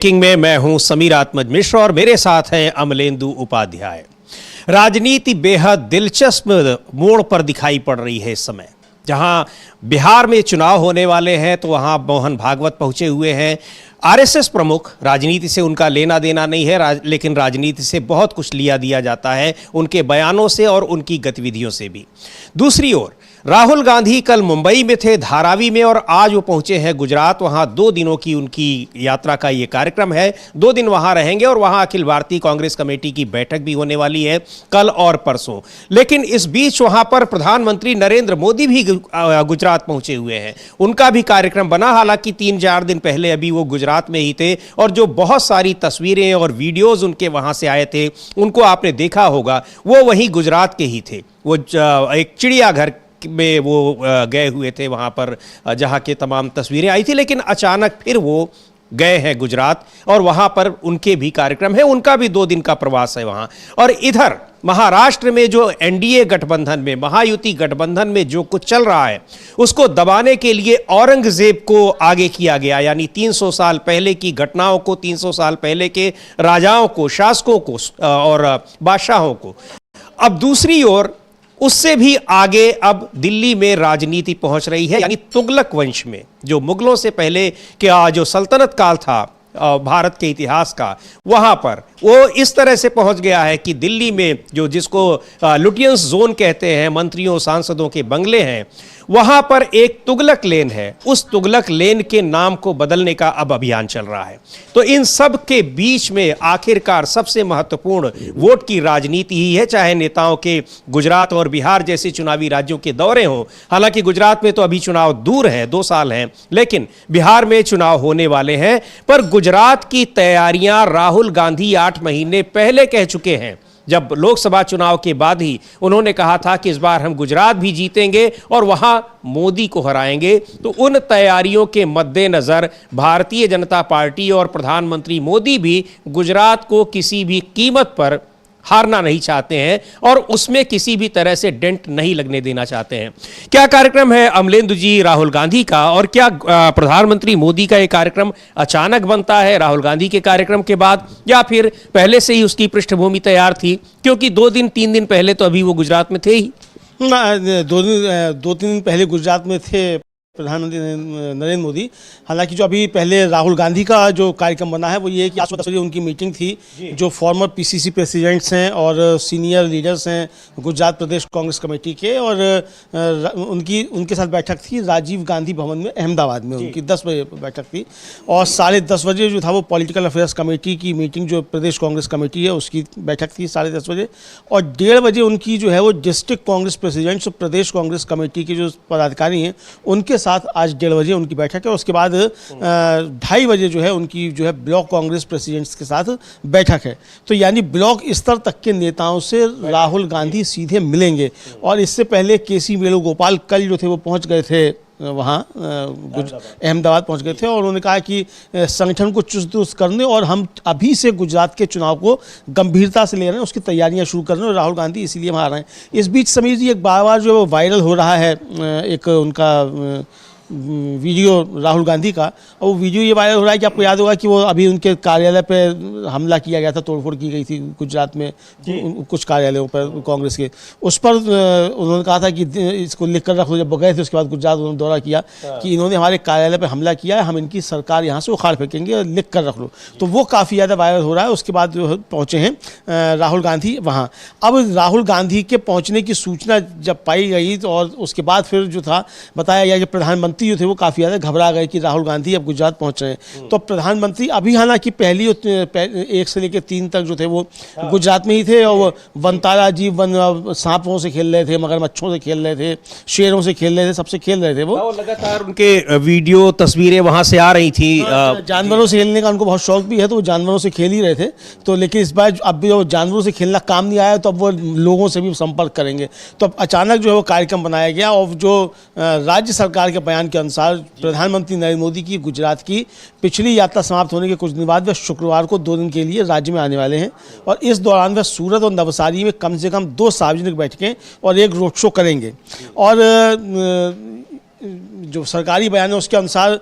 King में मैं हूं समीर आत्मज मिश्र और मेरे साथ हैं अमलेंदु उपाध्याय। राजनीति बेहद दिलचस्प मोड़ पर दिखाई पड़ रही है इस समय। जहां बिहार में चुनाव होने वाले हैं तो वहां मोहन भागवत पहुंचे हुए हैं। आरएसएस प्रमुख, राजनीति से उनका लेना देना नहीं है, लेकिन राजनीति से बहुत कुछ लिया दिया जाता है, उनके बयानों से और उनकी गतिविधियों से भी। दूसरी ओर राहुल गांधी कल मुंबई में थे, धारावी में, और आज वो पहुंचे हैं गुजरात। वहां 2 दिनों की उनकी यात्रा का ये कार्यक्रम है। 2 दिन वहां रहेंगे और वहां अखिल भारतीय कांग्रेस कमेटी की बैठक भी होने वाली है कल और परसों। लेकिन इस बीच वहां पर प्रधानमंत्री नरेंद्र मोदी भी गुजरात पहुंचे हुए हैं। उनका भी कार्यक्रम बना, हालांकि 3-4 दिन पहले अभी वो गुजरात में ही थे और जो बहुत सारी तस्वीरें और वीडियोज उनके वहां से आए थे उनको आपने देखा होगा, वो वहीं गुजरात के ही थे। वो एक चिड़ियाघर में वो गए हुए थे, वहाँ पर जहाँ के तमाम तस्वीरें आई थी, लेकिन अचानक फिर वो गए हैं गुजरात और वहाँ पर उनके भी कार्यक्रम है। उनका भी 2 दिन का प्रवास है वहाँ। और इधर महाराष्ट्र में जो एनडीए गठबंधन में, महायुति गठबंधन में जो कुछ चल रहा है उसको दबाने के लिए औरंगजेब को आगे किया गया, यानी 300 साल पहले की घटनाओं को, 300 साल पहले के राजाओं को, शासकों को और बादशाहों को। अब दूसरी ओर उससे भी आगे अब दिल्ली में राजनीति पहुंच रही है, यानी तुगलक वंश में, जो मुगलों से पहले के जो सल्तनत काल था भारत के इतिहास का, वहां पर वो इस तरह से पहुंच गया है कि दिल्ली में जिसको लुटियंस जोन कहते हैं, मंत्रियों सांसदों के बंगले हैं, वहां पर एक तुगलक लेन है। उस तुगलक लेन के नाम को बदलने का अब अभियान चल रहा है। तो इन सब के बीच में आखिरकार सबसे महत्वपूर्ण वोट की राजनीति ही है, चाहे नेताओं के गुजरात और बिहार जैसे चुनावी राज्यों के दौरे हों। हालांकि गुजरात में तो अभी चुनाव दूर है, 2 साल हैं, लेकिन बिहार में चुनाव होने वाले हैं। पर गुजरात की तैयारियां राहुल गांधी 8 महीने पहले कह चुके हैं। जब लोकसभा चुनाव के बाद ही उन्होंने कहा था कि इस बार हम गुजरात भी जीतेंगे और वहां मोदी को हराएंगे। तो उन तैयारियों के मद्देनजर भारतीय जनता पार्टी और प्रधानमंत्री मोदी भी गुजरात को किसी भी कीमत पर हारना नहीं चाहते हैं और उसमें किसी भी तरह से डेंट नहीं लगने देना चाहते हैं। क्या कार्यक्रम है अमलेंदु जी राहुल गांधी का, और क्या प्रधानमंत्री मोदी का ये कार्यक्रम अचानक बनता है राहुल गांधी के कार्यक्रम के बाद, या फिर पहले से ही उसकी पृष्ठभूमि तैयार थी? क्योंकि 2-3 दिन पहले तो अभी वो गुजरात में थे ही। 2-3 दिन पहले गुजरात में थे प्रधानमंत्री नरेंद्र मोदी। हालांकि जो अभी पहले राहुल गांधी का जो कार्यक्रम बना है वो ये है कि आज 10 बजे उनकी मीटिंग थी, जो फॉर्मर पीसीसी प्रेसिडेंट्स हैं और सीनियर लीडर्स हैं गुजरात प्रदेश कांग्रेस कमेटी के, और उनके साथ बैठक थी राजीव गांधी भवन में अहमदाबाद में। उनकी 10 बजे बैठक थी और 10:30 बजे जो था वो पॉलिटिकल अफेयर्स कमेटी की मीटिंग, जो प्रदेश कांग्रेस कमेटी है, उसकी बैठक थी 10:30 बजे। और 1:30 बजे उनकी जो है वो डिस्ट्रिक्ट कांग्रेस प्रेसिडेंट्स और प्रदेश कांग्रेस कमेटी के जो पदाधिकारी हैं उनके साथ आज 1:30 बजे उनकी बैठक है। उसके बाद 2:30 बजे जो है उनकी जो है ब्लॉक कांग्रेस प्रेसिडेंट्स के साथ बैठक है। तो यानी ब्लॉक स्तर तक के नेताओं से राहुल गांधी सीधे मिलेंगे। और इससे पहले केसी वेणुगोपाल कल जो थे वो पहुंच गए थे वहाँ अहमदाबाद पहुँच गए थे और उन्होंने कहा कि संगठन को चुस्त दुरुस्त करने और हम अभी से गुजरात के चुनाव को गंभीरता से ले रहे हैं, उसकी तैयारियां शुरू कर रहे हैं और राहुल गांधी इसीलिए वहाँ आ रहे हैं। इस बीच समीर जी, एक बार जो वायरल हो रहा है एक उनका वीडियो राहुल गांधी का, और वो वीडियो ये वायरल हो रहा है कि आपको याद होगा कि वो अभी उनके कार्यालय पे हमला किया गया था, तोड़फोड़ की गई थी गुजरात में कुछ कार्यालयों पर कांग्रेस के। उस पर उन्होंने कहा था कि इसको लिख कर रख लो। जब गए थे उसके बाद गुजरात उन्होंने दौरा किया कि इन्होंने हमारे कार्यालय पर हमला किया है, हम इनकी सरकार यहाँ से उखाड़ फेंकेंगे और लिख कर रख लो। तो वो काफ़ी ज़्यादा वायरल हो रहा है। उसके बाद जो पहुँचे हैं राहुल गांधी वहाँ। अब राहुल गांधी के पहुँचने की सूचना जब पाई गई तो और उसके बाद फिर जो था बताया गया कि प्रधानमंत्री जो थे वो काफ़ी ज़्यादा घबरा गए कि राहुल गांधी अब गुजरात पहुंच रहे हैं। तो प्रधानमंत्री अभी हालांकि पहली 1 से लेकर 3 तक जो थे वो गुजरात में ही थे और वो वनतारा जी सांपों से खेल रहे थे, मगरमच्छों से खेल रहे थे, शेरों से खेल रहे थे, सबसे खेल रहे थे। वो लगातार उनके वीडियो तस्वीरें वहां से आ रही थी। जानवरों से खेलने का उनको बहुत शौक भी है, तो वो जानवरों से खेल ही रहे थे। तो लेकिन इस बार अब भी जानवरों से खेलना काम नहीं आया, तो अब वो लोगों से भी संपर्क करेंगे। तो अब अचानक जो है वो कार्यक्रम बनाया गया और जो राज्य सरकार के बयान के अनुसार प्रधानमंत्री नरेंद्र मोदी की गुजरात की पिछली यात्रा समाप्त होने के कुछ दिन बाद वह शुक्रवार को 2 दिन के लिए राज्य में आने वाले हैं और इस दौरान वह सूरत और नवसारी में कम से कम 2 सार्वजनिक बैठकें और 1 रोड शो करेंगे। और जो सरकारी बयान है उसके अनुसार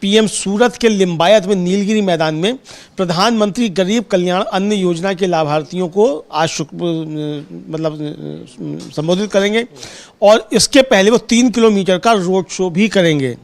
पीएम सूरत के लिम्बायत में नीलगिरी मैदान में प्रधानमंत्री गरीब कल्याण अन्न योजना के लाभार्थियों को आज संबोधित करेंगे और इसके पहले वो 3 किलोमीटर का रोड शो भी करेंगे।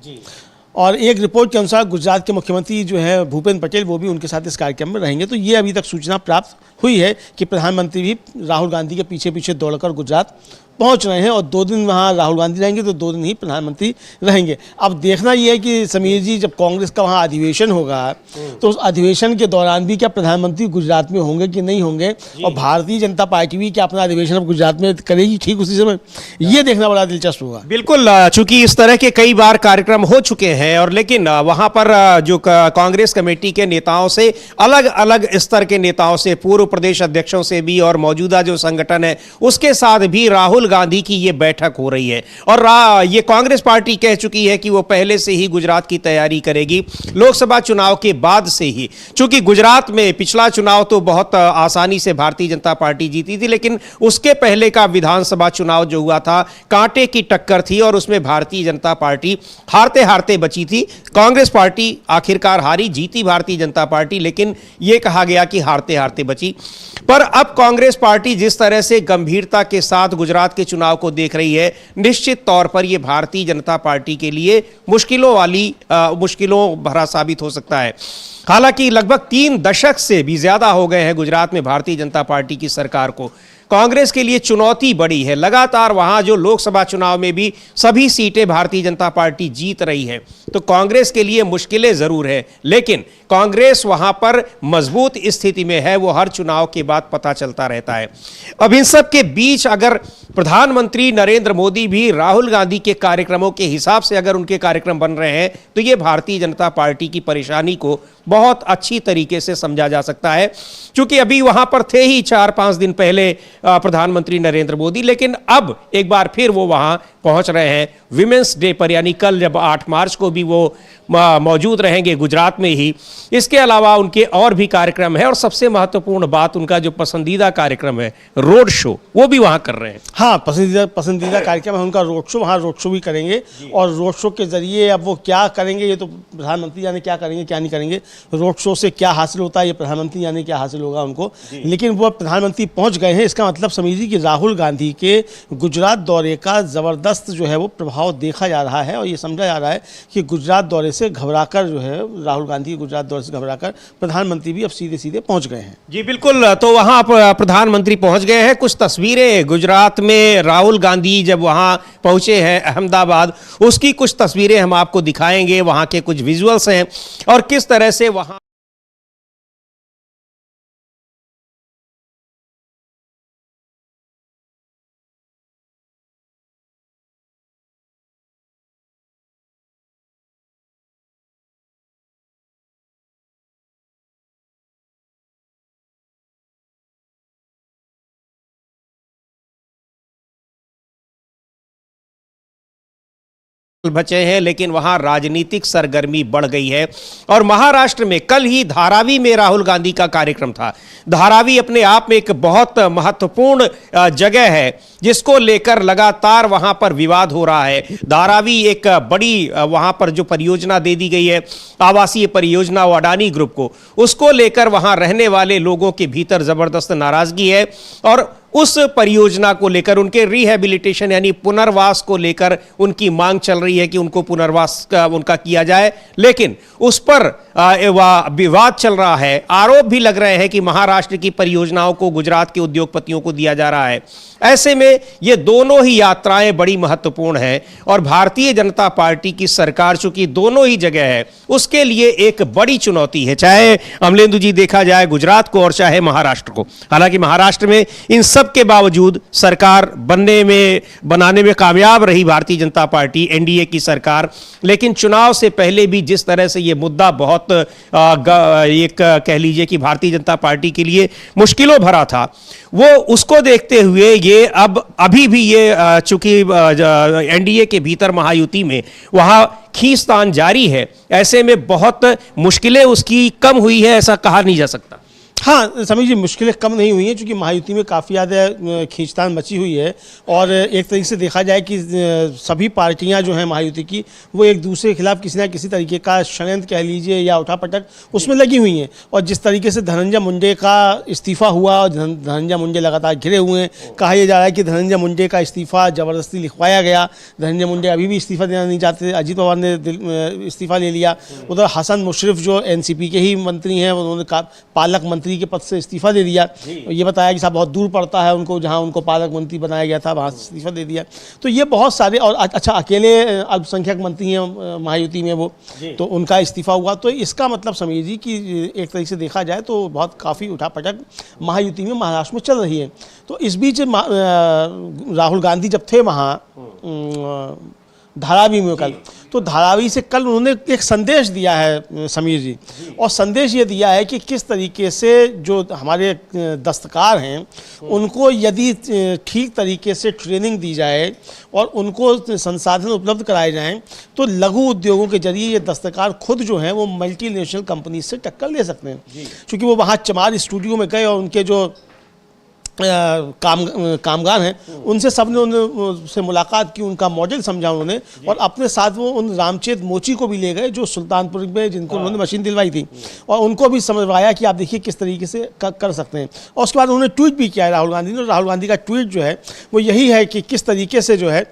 और एक रिपोर्ट के अनुसार गुजरात के मुख्यमंत्री जो है भूपेंद्र पटेल वो भी उनके साथ इस कार्यक्रम में रहेंगे। तो ये अभी तक सूचना प्राप्त हुई है कि प्रधानमंत्री भी राहुल गांधी के पीछे पीछे दौड़कर गुजरात पहुंच रहे हैं और 2 दिन वहां राहुल गांधी रहेंगे तो 2 दिन ही प्रधानमंत्री रहेंगे। अब देखना यह है कि समीर जी, जब कांग्रेस का वहां अधिवेशन होगा तो उस अधिवेशन के दौरान भी क्या प्रधानमंत्री गुजरात में होंगे कि नहीं होंगे, और भारतीय जनता पार्टी भी क्या अपना अधिवेशन अब गुजरात में करेगी ठीक उसी समय, ये देखना बड़ा दिलचस्प होगा। बिल्कुल, चूंकि इस तरह के कई बार कार्यक्रम हो चुके हैं और लेकिन वहां पर जो कांग्रेस कमेटी के नेताओं से, अलग अलग स्तर के नेताओं से, पूर्व प्रदेश अध्यक्षों से भी और मौजूदा जो संगठन है उसके साथ भी राहुल गांधी की ये बैठक हो रही है। और ये कांग्रेस पार्टी कह चुकी है कि वो पहले से ही गुजरात की तैयारी करेगी लोकसभा चुनाव के बाद से ही। चूंकि गुजरात में पिछला चुनाव तो बहुत आसानी से भारतीय जनता पार्टी जीती थी, लेकिन उसके पहले का विधानसभा चुनाव जो हुआ था कांटे की टक्कर थी और उसमें भारतीय जनता पार्टी हारते हारते बची थी। कांग्रेस पार्टी आखिरकार हारी, जीती भारतीय जनता पार्टी, लेकिन यह कहा गया कि हारते हारते बची। पर अब कांग्रेस पार्टी जिस तरह से गंभीरता के साथ गुजरात के चुनाव को देख रही है, निश्चित तौर पर यह भारतीय जनता पार्टी के लिए मुश्किलों भरा साबित हो सकता है। हालांकि लगभग 3 दशक से भी ज्यादा हो गए हैं गुजरात में भारतीय जनता पार्टी की सरकार को। कांग्रेस के लिए चुनौती बड़ी है, लगातार वहां जो लोकसभा चुनाव में भी सभी सीटें भारतीय जनता पार्टी जीत रही है, तो कांग्रेस के लिए मुश्किलें जरूर है, लेकिन कांग्रेस वहां पर मजबूत स्थिति में है, वो हर चुनाव के बाद पता चलता रहता है। अब इन सब के बीच अगर प्रधानमंत्री नरेंद्र मोदी भी राहुल गांधी के कार्यक्रमों के हिसाब से अगर उनके कार्यक्रम बन रहे हैं तो ये भारतीय जनता पार्टी की परेशानी को बहुत अच्छी तरीके से समझा जा सकता है। क्योंकि अभी वहां पर थे ही 4-5 दिन पहले प्रधानमंत्री नरेंद्र मोदी, लेकिन अब एक बार फिर वो वहां पहुंच रहे हैं विमेंस डे पर, यानी कल जब 8 मार्च को भी वो मौजूद रहेंगे गुजरात में ही। इसके अलावा उनके और भी कार्यक्रम है और सबसे महत्वपूर्ण बात, उनका जो पसंदीदा कार्यक्रम है रोड शो, वो भी वहां कर रहे हैं। हाँ, पसंदीदा कार्यक्रम है उनका रोड शो, वहाँ रोड शो भी करेंगे और रोड शो के जरिए अब वो क्या करेंगे ये तो प्रधानमंत्री जाने क्या करेंगे क्या नहीं करेंगे। रोड शो से क्या हासिल होता है ये प्रधानमंत्री जाने क्या हासिल होगा उनको, लेकिन वो प्रधानमंत्री पहुंच गए हैं। इसका मतलब समझिए कि राहुल गांधी के गुजरात दौरे का जबरदस्त जो है वो प्रभाव देखा जा रहा है और ये समझा जा रहा है कि गुजरात दौरे से घबराकर जो है राहुल गांधी गुजरात दौरे से घबराकर प्रधानमंत्री भी अब सीधे सीधे पहुंच गए हैं। जी बिल्कुल, तो वहां प्रधानमंत्री पहुंच गए हैं। कुछ तस्वीरें गुजरात में राहुल गांधी जब वहां पहुंचे हैं अहमदाबाद, उसकी कुछ तस्वीरें हम आपको दिखाएंगे, वहां के कुछ विजुअल्स हैं और किस तरह से वहां बचे हैं, लेकिन वहां राजनीतिक सरगर्मी बढ़ गई है। और महाराष्ट्र में कल ही धारावी में राहुल गांधी का कार्यक्रम था। धारावी अपने आप में एक बहुत महत्वपूर्ण जगह है जिसको लेकर लगातार वहां पर विवाद हो रहा है। धारावी एक बड़ी वहां पर जो परियोजना दे दी गई है, आवासीय परियोजना अडानी ग्रुप को, उसको लेकर वहां रहने वाले लोगों के भीतर जबरदस्त नाराजगी है और उस परियोजना को लेकर, उनके रिहैबिलिटेशन यानी पुनर्वास को लेकर उनकी मांग चल रही है कि उनको पुनर्वास उनका किया जाए, लेकिन उस पर विवाद चल रहा है। आरोप भी लग रहे हैं कि महाराष्ट्र की परियोजनाओं को गुजरात के उद्योगपतियों को दिया जा रहा है। ऐसे में ये दोनों ही यात्राएं बड़ी महत्वपूर्ण हैं और भारतीय जनता पार्टी की सरकार चूंकि दोनों ही जगह है, उसके लिए एक बड़ी चुनौती है, चाहे अमलेंदु जी देखा जाए गुजरात को और चाहे महाराष्ट्र को। हालांकि महाराष्ट्र में इन सब के बावजूद सरकार बनाने में कामयाब रही भारतीय जनता पार्टी, एनडीए की सरकार, लेकिन चुनाव से पहले भी जिस तरह से ये मुद्दा बहुत एक कह लीजिए कि भारतीय जनता पार्टी के लिए मुश्किलों भरा था, वो उसको देखते हुए ये अभी भी ये चूंकि एनडीए के भीतर महायुति में वहां खींचतान जारी है, ऐसे में बहुत मुश्किलें उसकी कम हुई है ऐसा कहा नहीं जा सकता। हाँ समीर जी, मुश्किलें कम नहीं हुई हैं क्योंकि महायुति में काफ़ी ज़्यादा खींचतान मची हुई है और एक तरीके से देखा जाए कि सभी पार्टियां जो हैं महायुति की वो एक दूसरे के खिलाफ किसी न किसी तरीके का षड्यंत्र कह लीजिए या उठापटक उसमें लगी हुई हैं। और जिस तरीके से धनंजय मुंडे का इस्तीफ़ा हुआ और धनंजय मुंडे लगातार घिरे हुए हैं, कहा यह जा रहा है कि धनंजय मुंडे का इस्तीफ़ा ज़बरदस्ती लिखवाया गया। धनंजय मुंडे अभी भी इस्तीफ़ा देना नहीं चाहते, अजीत पवार ने इस्तीफ़ा ले लिया। उधर हसन मुशर्रफ जो एनसीपी के ही मंत्री हैं, उन्होंने पालक मंत्री के पद से इस्तीफा दे दिया। ये बताया कि साहब बहुत दूर पड़ता है उनको, जहां उनको पालक मंत्री बनाया गया था वहां से इस्तीफा दे दिया। तो ये बहुत सारे, और अच्छा अकेले अल्पसंख्यक मंत्री हैं महायुति में वो, तो उनका इस्तीफा हुआ। तो इसका मतलब समीर जी कि एक तरीके से देखा जाए तो बहुत काफ़ी उठापटक महायुति में महाराष्ट्र में चल रही है। तो इस बीच राहुल गांधी जब थे वहाँ धारावी में कल, तो धारावी से कल उन्होंने एक संदेश दिया है समीर जी, और संदेश ये दिया है कि किस तरीके से जो हमारे दस्तकार हैं उनको यदि ठीक तरीके से ट्रेनिंग दी जाए और उनको संसाधन उपलब्ध कराए जाएं तो लघु उद्योगों के जरिए ये दस्तकार खुद जो हैं वो मल्टीनेशनल कंपनी से टक्कर ले सकते हैं। क्योंकि वो वहाँ चमार स्टूडियो में गए और उनके जो कामगार हैं उनसे सबने उनसे मुलाकात की, उनका मॉडल समझा उन्होंने, और अपने साथ वो उन रामचेत मोची को भी ले गए जो सुल्तानपुर में जिनको उन्होंने मशीन दिलवाई थी, और उनको भी समझवाया कि आप देखिए किस तरीके से कर सकते हैं। और उसके बाद उन्होंने ट्वीट भी किया है राहुल गांधी ने। राहुल गांधी का ट्वीट जो है वो यही है कि किस तरीके से जो है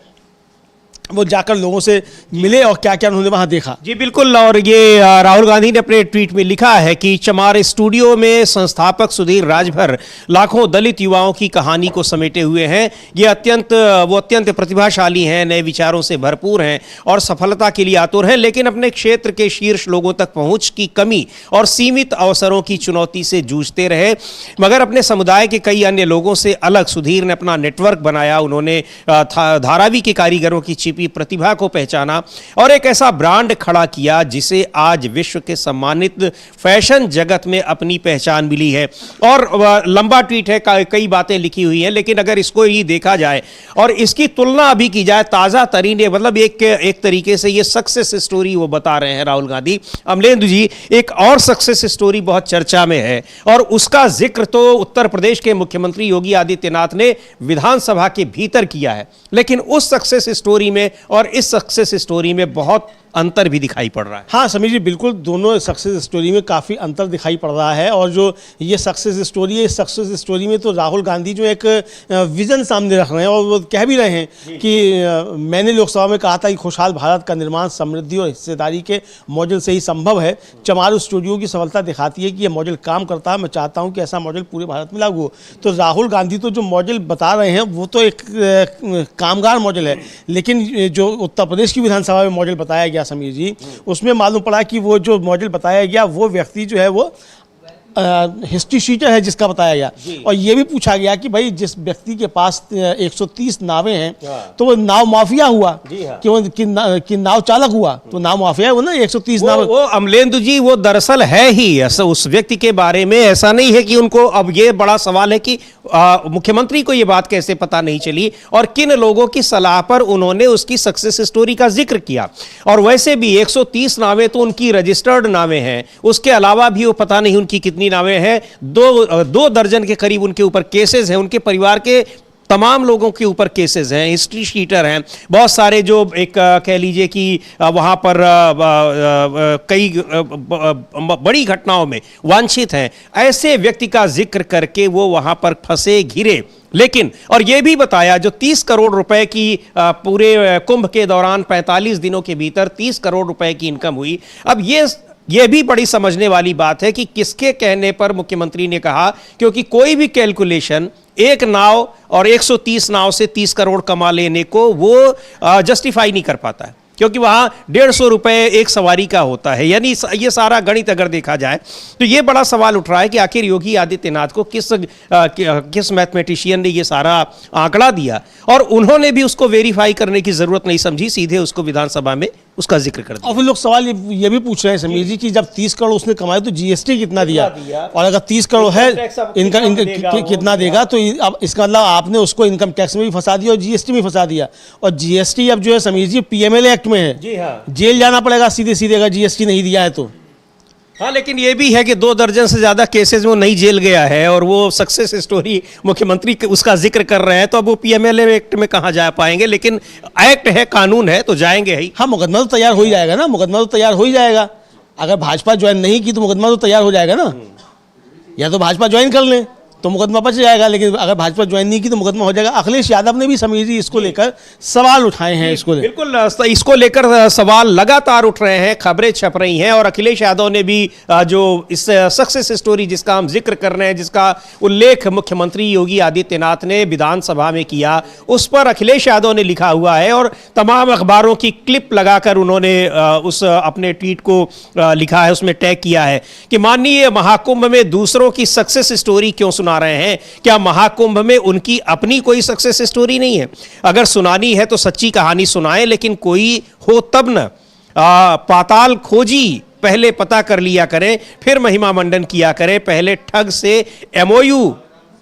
वो जाकर लोगों से मिले और क्या क्या उन्होंने वहां देखा। जी बिल्कुल, और ये राहुल गांधी ने अपने ट्वीट में लिखा है कि चमार स्टूडियो में संस्थापक सुधीर राजभर लाखों दलित युवाओं की कहानी को समेटे हुए हैं। ये अत्यंत प्रतिभाशाली हैं, नए विचारों से भरपूर हैं और सफलता के लिए आतुर हैं, लेकिन अपने क्षेत्र के शीर्ष लोगों तक पहुंच की कमी और सीमित अवसरों की चुनौती से जूझते रहे। मगर अपने समुदाय के कई अन्य लोगों से अलग सुधीर ने अपना नेटवर्क बनाया। उन्होंने धारावी के कारीगरों की प्रतिभा को पहचाना और एक ऐसा ब्रांड खड़ा किया जिसे आज विश्व के सम्मानित फैशन जगत में अपनी पहचान मिली है। और लंबा ट्वीट है, कई बातें लिखी हुई हैं, लेकिन अगर इसको ही देखा जाए और इसकी तुलना अभी की जाए ताजा तरीन, मतलब एक तरीके से ये सक्सेस स्टोरी वो बता रहे हैं राहुल गांधी। अमलेंदु जी, एक और सक्सेस स्टोरी बहुत चर्चा में है और उसका जिक्र तो उत्तर प्रदेश के मुख्यमंत्री योगी आदित्यनाथ ने विधानसभा के भीतर किया है, लेकिन उस सक्सेस स्टोरी में और इस सक्सेस स्टोरी में बहुत अंतर भी दिखाई पड़ रहा है। हाँ समीर जी, बिल्कुल दोनों सक्सेस स्टोरी में काफ़ी अंतर दिखाई पड़ रहा है। और जो ये सक्सेस स्टोरी है, इस सक्सेस स्टोरी में तो राहुल गांधी जो एक विजन सामने रख रहे हैं और वो कह भी रहे हैं कि मैंने लोकसभा में कहा था कि खुशहाल भारत का निर्माण समृद्धि और हिस्सेदारी के मॉडल से ही संभव है। चमार स्टूडियो की सफलता दिखाती है कि ये मॉडल काम करता है। मैं चाहता हूँ कि ऐसा मॉडल पूरे भारत में लागू हो। तो राहुल गांधी तो जो मॉडल बता रहे हैं वो तो एक कामगार मॉडल है, लेकिन जो उत्तर प्रदेश की विधानसभा में मॉडल बताया गया समीर जी, उसमें मालूम पड़ा कि वो जो मॉडल बताया गया वो व्यक्ति जो है वो हिस्ट्री शीटर है जिसका बताया गया। और ये भी पूछा गया कि भाई जिस व्यक्ति के पास 130 नावें हैं तो वो नाव माफिया हुआ कि नाव चालक हुआ, तो नाव माफिया वो ना 130 नाव। वो अमलेंदु जी वो दरअसल है ही ऐसा उस व्यक्ति के बारे में, ऐसा नहीं है कि उनको, अब ये बड़ा सवाल है कि मुख्यमंत्री को ये बात कैसे पता नहीं चली और किन लोगों की सलाह पर उन्होंने उसकी सक्सेस स्टोरी का जिक्र किया। और वैसे भी 130 नावें तो उनकी रजिस्टर्ड नावें हैं, उसके अलावा भी वो पता नहीं उनकी कितनी नावें हैं, दो दर्जन के करीब उनके ऊपर केसेस हैं, उनके परिवार के तमाम लोगों के ऊपर केसेस हैं, हिस्ट्री शीटर हैं, बहुत सारे जो एक कह लीजिए कि वहाँ पर कई बड़ी घटनाओं में वांछित हैं। ऐसे व्यक्ति का जिक्र करके वो वहाँ पर फंसे घिरे। लेकिन और ये भी बताया जो 30 करोड़ रुपए की पूरे कुंभ के दौरान 45 दिनों के भीतर 30 करोड़ रुपए की इनकम हुई। अब ये भी बड़ी समझने वाली बात है कि किसके कहने पर मुख्यमंत्री ने कहा, क्योंकि कोई भी कैलकुलेशन एक नाव और 130 नाव से 30 करोड़ कमा लेने को वो जस्टिफाई नहीं कर पाता है, क्योंकि वहाँ 150 रुपए एक सवारी का होता है। यानी ये सारा गणित अगर देखा जाए तो ये बड़ा सवाल उठ रहा है कि आखिर योगी आदित्यनाथ को किस मैथमेटिशियन ने ये सारा आंकड़ा दिया, और उन्होंने भी उसको वेरीफाई करने की जरूरत नहीं समझी, सीधे उसको विधानसभा में उसका जिक्र कर दिया। और फिर लोग सवाल ये भी पूछ रहे हैं समीर जी कि जब 30 करोड़ उसने कमाए तो जीएसटी कितना दिया, और अगर 30 करोड़ है इनकम कितना देगा, तो अब इसका मतलब आपने उसको इनकम टैक्स में भी फंसा दिया और जीएसटी में फंसा दिया। और जीएसटी अब जो है समीर जी पीएमएलए एक्ट में है, जेल जाना पड़ेगा सीधे सीधे अगर जीएसटी नहीं दिया है तो। हाँ, लेकिन ये भी है कि 2 दर्जन से ज्यादा केसेस में वो नहीं जेल गया है और वो सक्सेस स्टोरी मुख्यमंत्री उसका जिक्र कर रहे हैं, तो अब वो पीएमएलए एक्ट में कहाँ जा पाएंगे, लेकिन एक्ट है, कानून है, तो जाएंगे ही। हाँ, मुकदमा तो तैयार हो ही जाएगा ना, मुकदमा तो तैयार हो ही जाएगा। अगर भाजपा ज्वाइन नहीं की तो मुकदमा तो तैयार हो जाएगा ना। या तो भाजपा ज्वाइन कर लें तो मुकदमा बच जाएगा, लेकिन अगर भाजपा ज्वाइन नहीं की तो मुकदमा हो जाएगा। अखिलेश यादव ने भी समीर जी इसको लेकर सवाल उठाए हैं। बिल्कुल, इसको लेकर सवाल लगातार उठ रहे हैं, खबरें छप रही हैं, और अखिलेश यादव ने भी जो इस सक्सेस स्टोरी जिसका हम जिक्र कर रहे हैं, जिसका उल्लेख मुख्यमंत्री योगी आदित्यनाथ ने विधानसभा में किया, उस पर अखिलेश यादव ने लिखा हुआ है और तमाम अखबारों की क्लिप लगाकर उन्होंने उस अपने ट्वीट को लिखा है, उसमें टैग किया है कि माननीय महाकुंभ में दूसरों की सक्सेस स्टोरी क्यों सुना रहे हैं? क्या महाकुंभ में उनकी अपनी कोई सक्सेस स्टोरी नहीं है? अगर सुनानी है तो सच्ची कहानी सुनाएं, लेकिन कोई हो तब न। पाताल खोजी पहले पता कर लिया करें, फिर महिमा मंडन किया करें। पहले ठग से एमओयू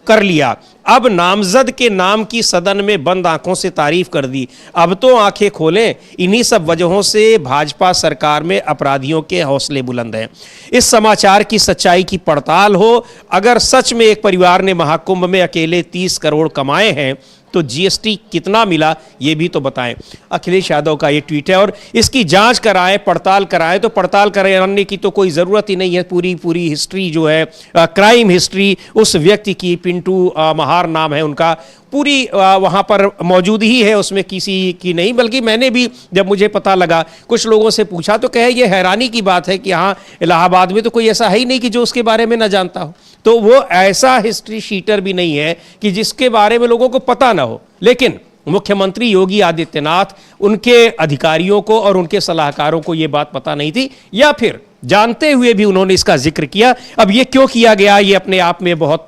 कर लिया, अब नामजद के नाम की सदन में बंद आंखों से तारीफ कर दी, अब तो आंखें खोलें। इन्हीं सब वजहों से भाजपा सरकार में अपराधियों के हौसले बुलंद हैं। इस समाचार की सच्चाई की पड़ताल हो। अगर सच में एक परिवार ने महाकुंभ में अकेले 30 करोड़ कमाए हैं तो जीएसटी कितना मिला ये भी तो बताएं। अखिलेश यादव का ये ट्वीट है, और इसकी जांच कराएं, पड़ताल कराएं। तो पड़ताल कराने की तो कोई ज़रूरत ही नहीं है। पूरी हिस्ट्री जो है, क्राइम हिस्ट्री उस व्यक्ति की, पिंटू महार नाम है उनका, पूरी वहाँ पर मौजूद ही है, उसमें किसी की नहीं। बल्कि मैंने भी जब मुझे पता लगा, कुछ लोगों से पूछा तो कहे ये हैरानी की बात है कि यहाँ इलाहाबाद में तो कोई ऐसा है ही नहीं कि जो उसके बारे में ना जानता हो। तो वो ऐसा हिस्ट्री शीटर भी नहीं है कि जिसके बारे में लोगों को पता ना हो। लेकिन मुख्यमंत्री योगी आदित्यनाथ, उनके अधिकारियों को और उनके सलाहकारों को ये बात पता नहीं थी, या फिर जानते हुए भी उन्होंने इसका जिक्र किया। अब ये क्यों किया गया, ये अपने आप में बहुत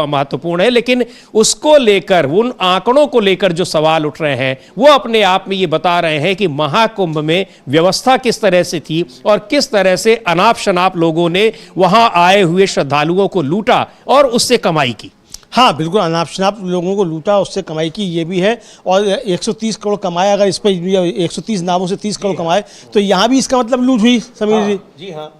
महत्वपूर्ण है, लेकिन उसको लेकर, उन आंकड़ों को लेकर जो सवाल उठ रहे हैं, वो अपने आप में ये बता रहे हैं कि महाकुंभ में व्यवस्था किस तरह से थी और किस तरह से अनाप शनाप लोगों ने वहां आए हुए श्रद्धालुओं को लूटा और उससे कमाई की। हाँ, बिल्कुल, अनाप शनाप लोगों को लूटा, उससे कमाई की, ये भी है। और 130 करोड़ कमाए, अगर इस पर 130 नामों से 30 करोड़ कमाए तो यहाँ भी इसका मतलब लूट हुई समीर जी। जी हाँ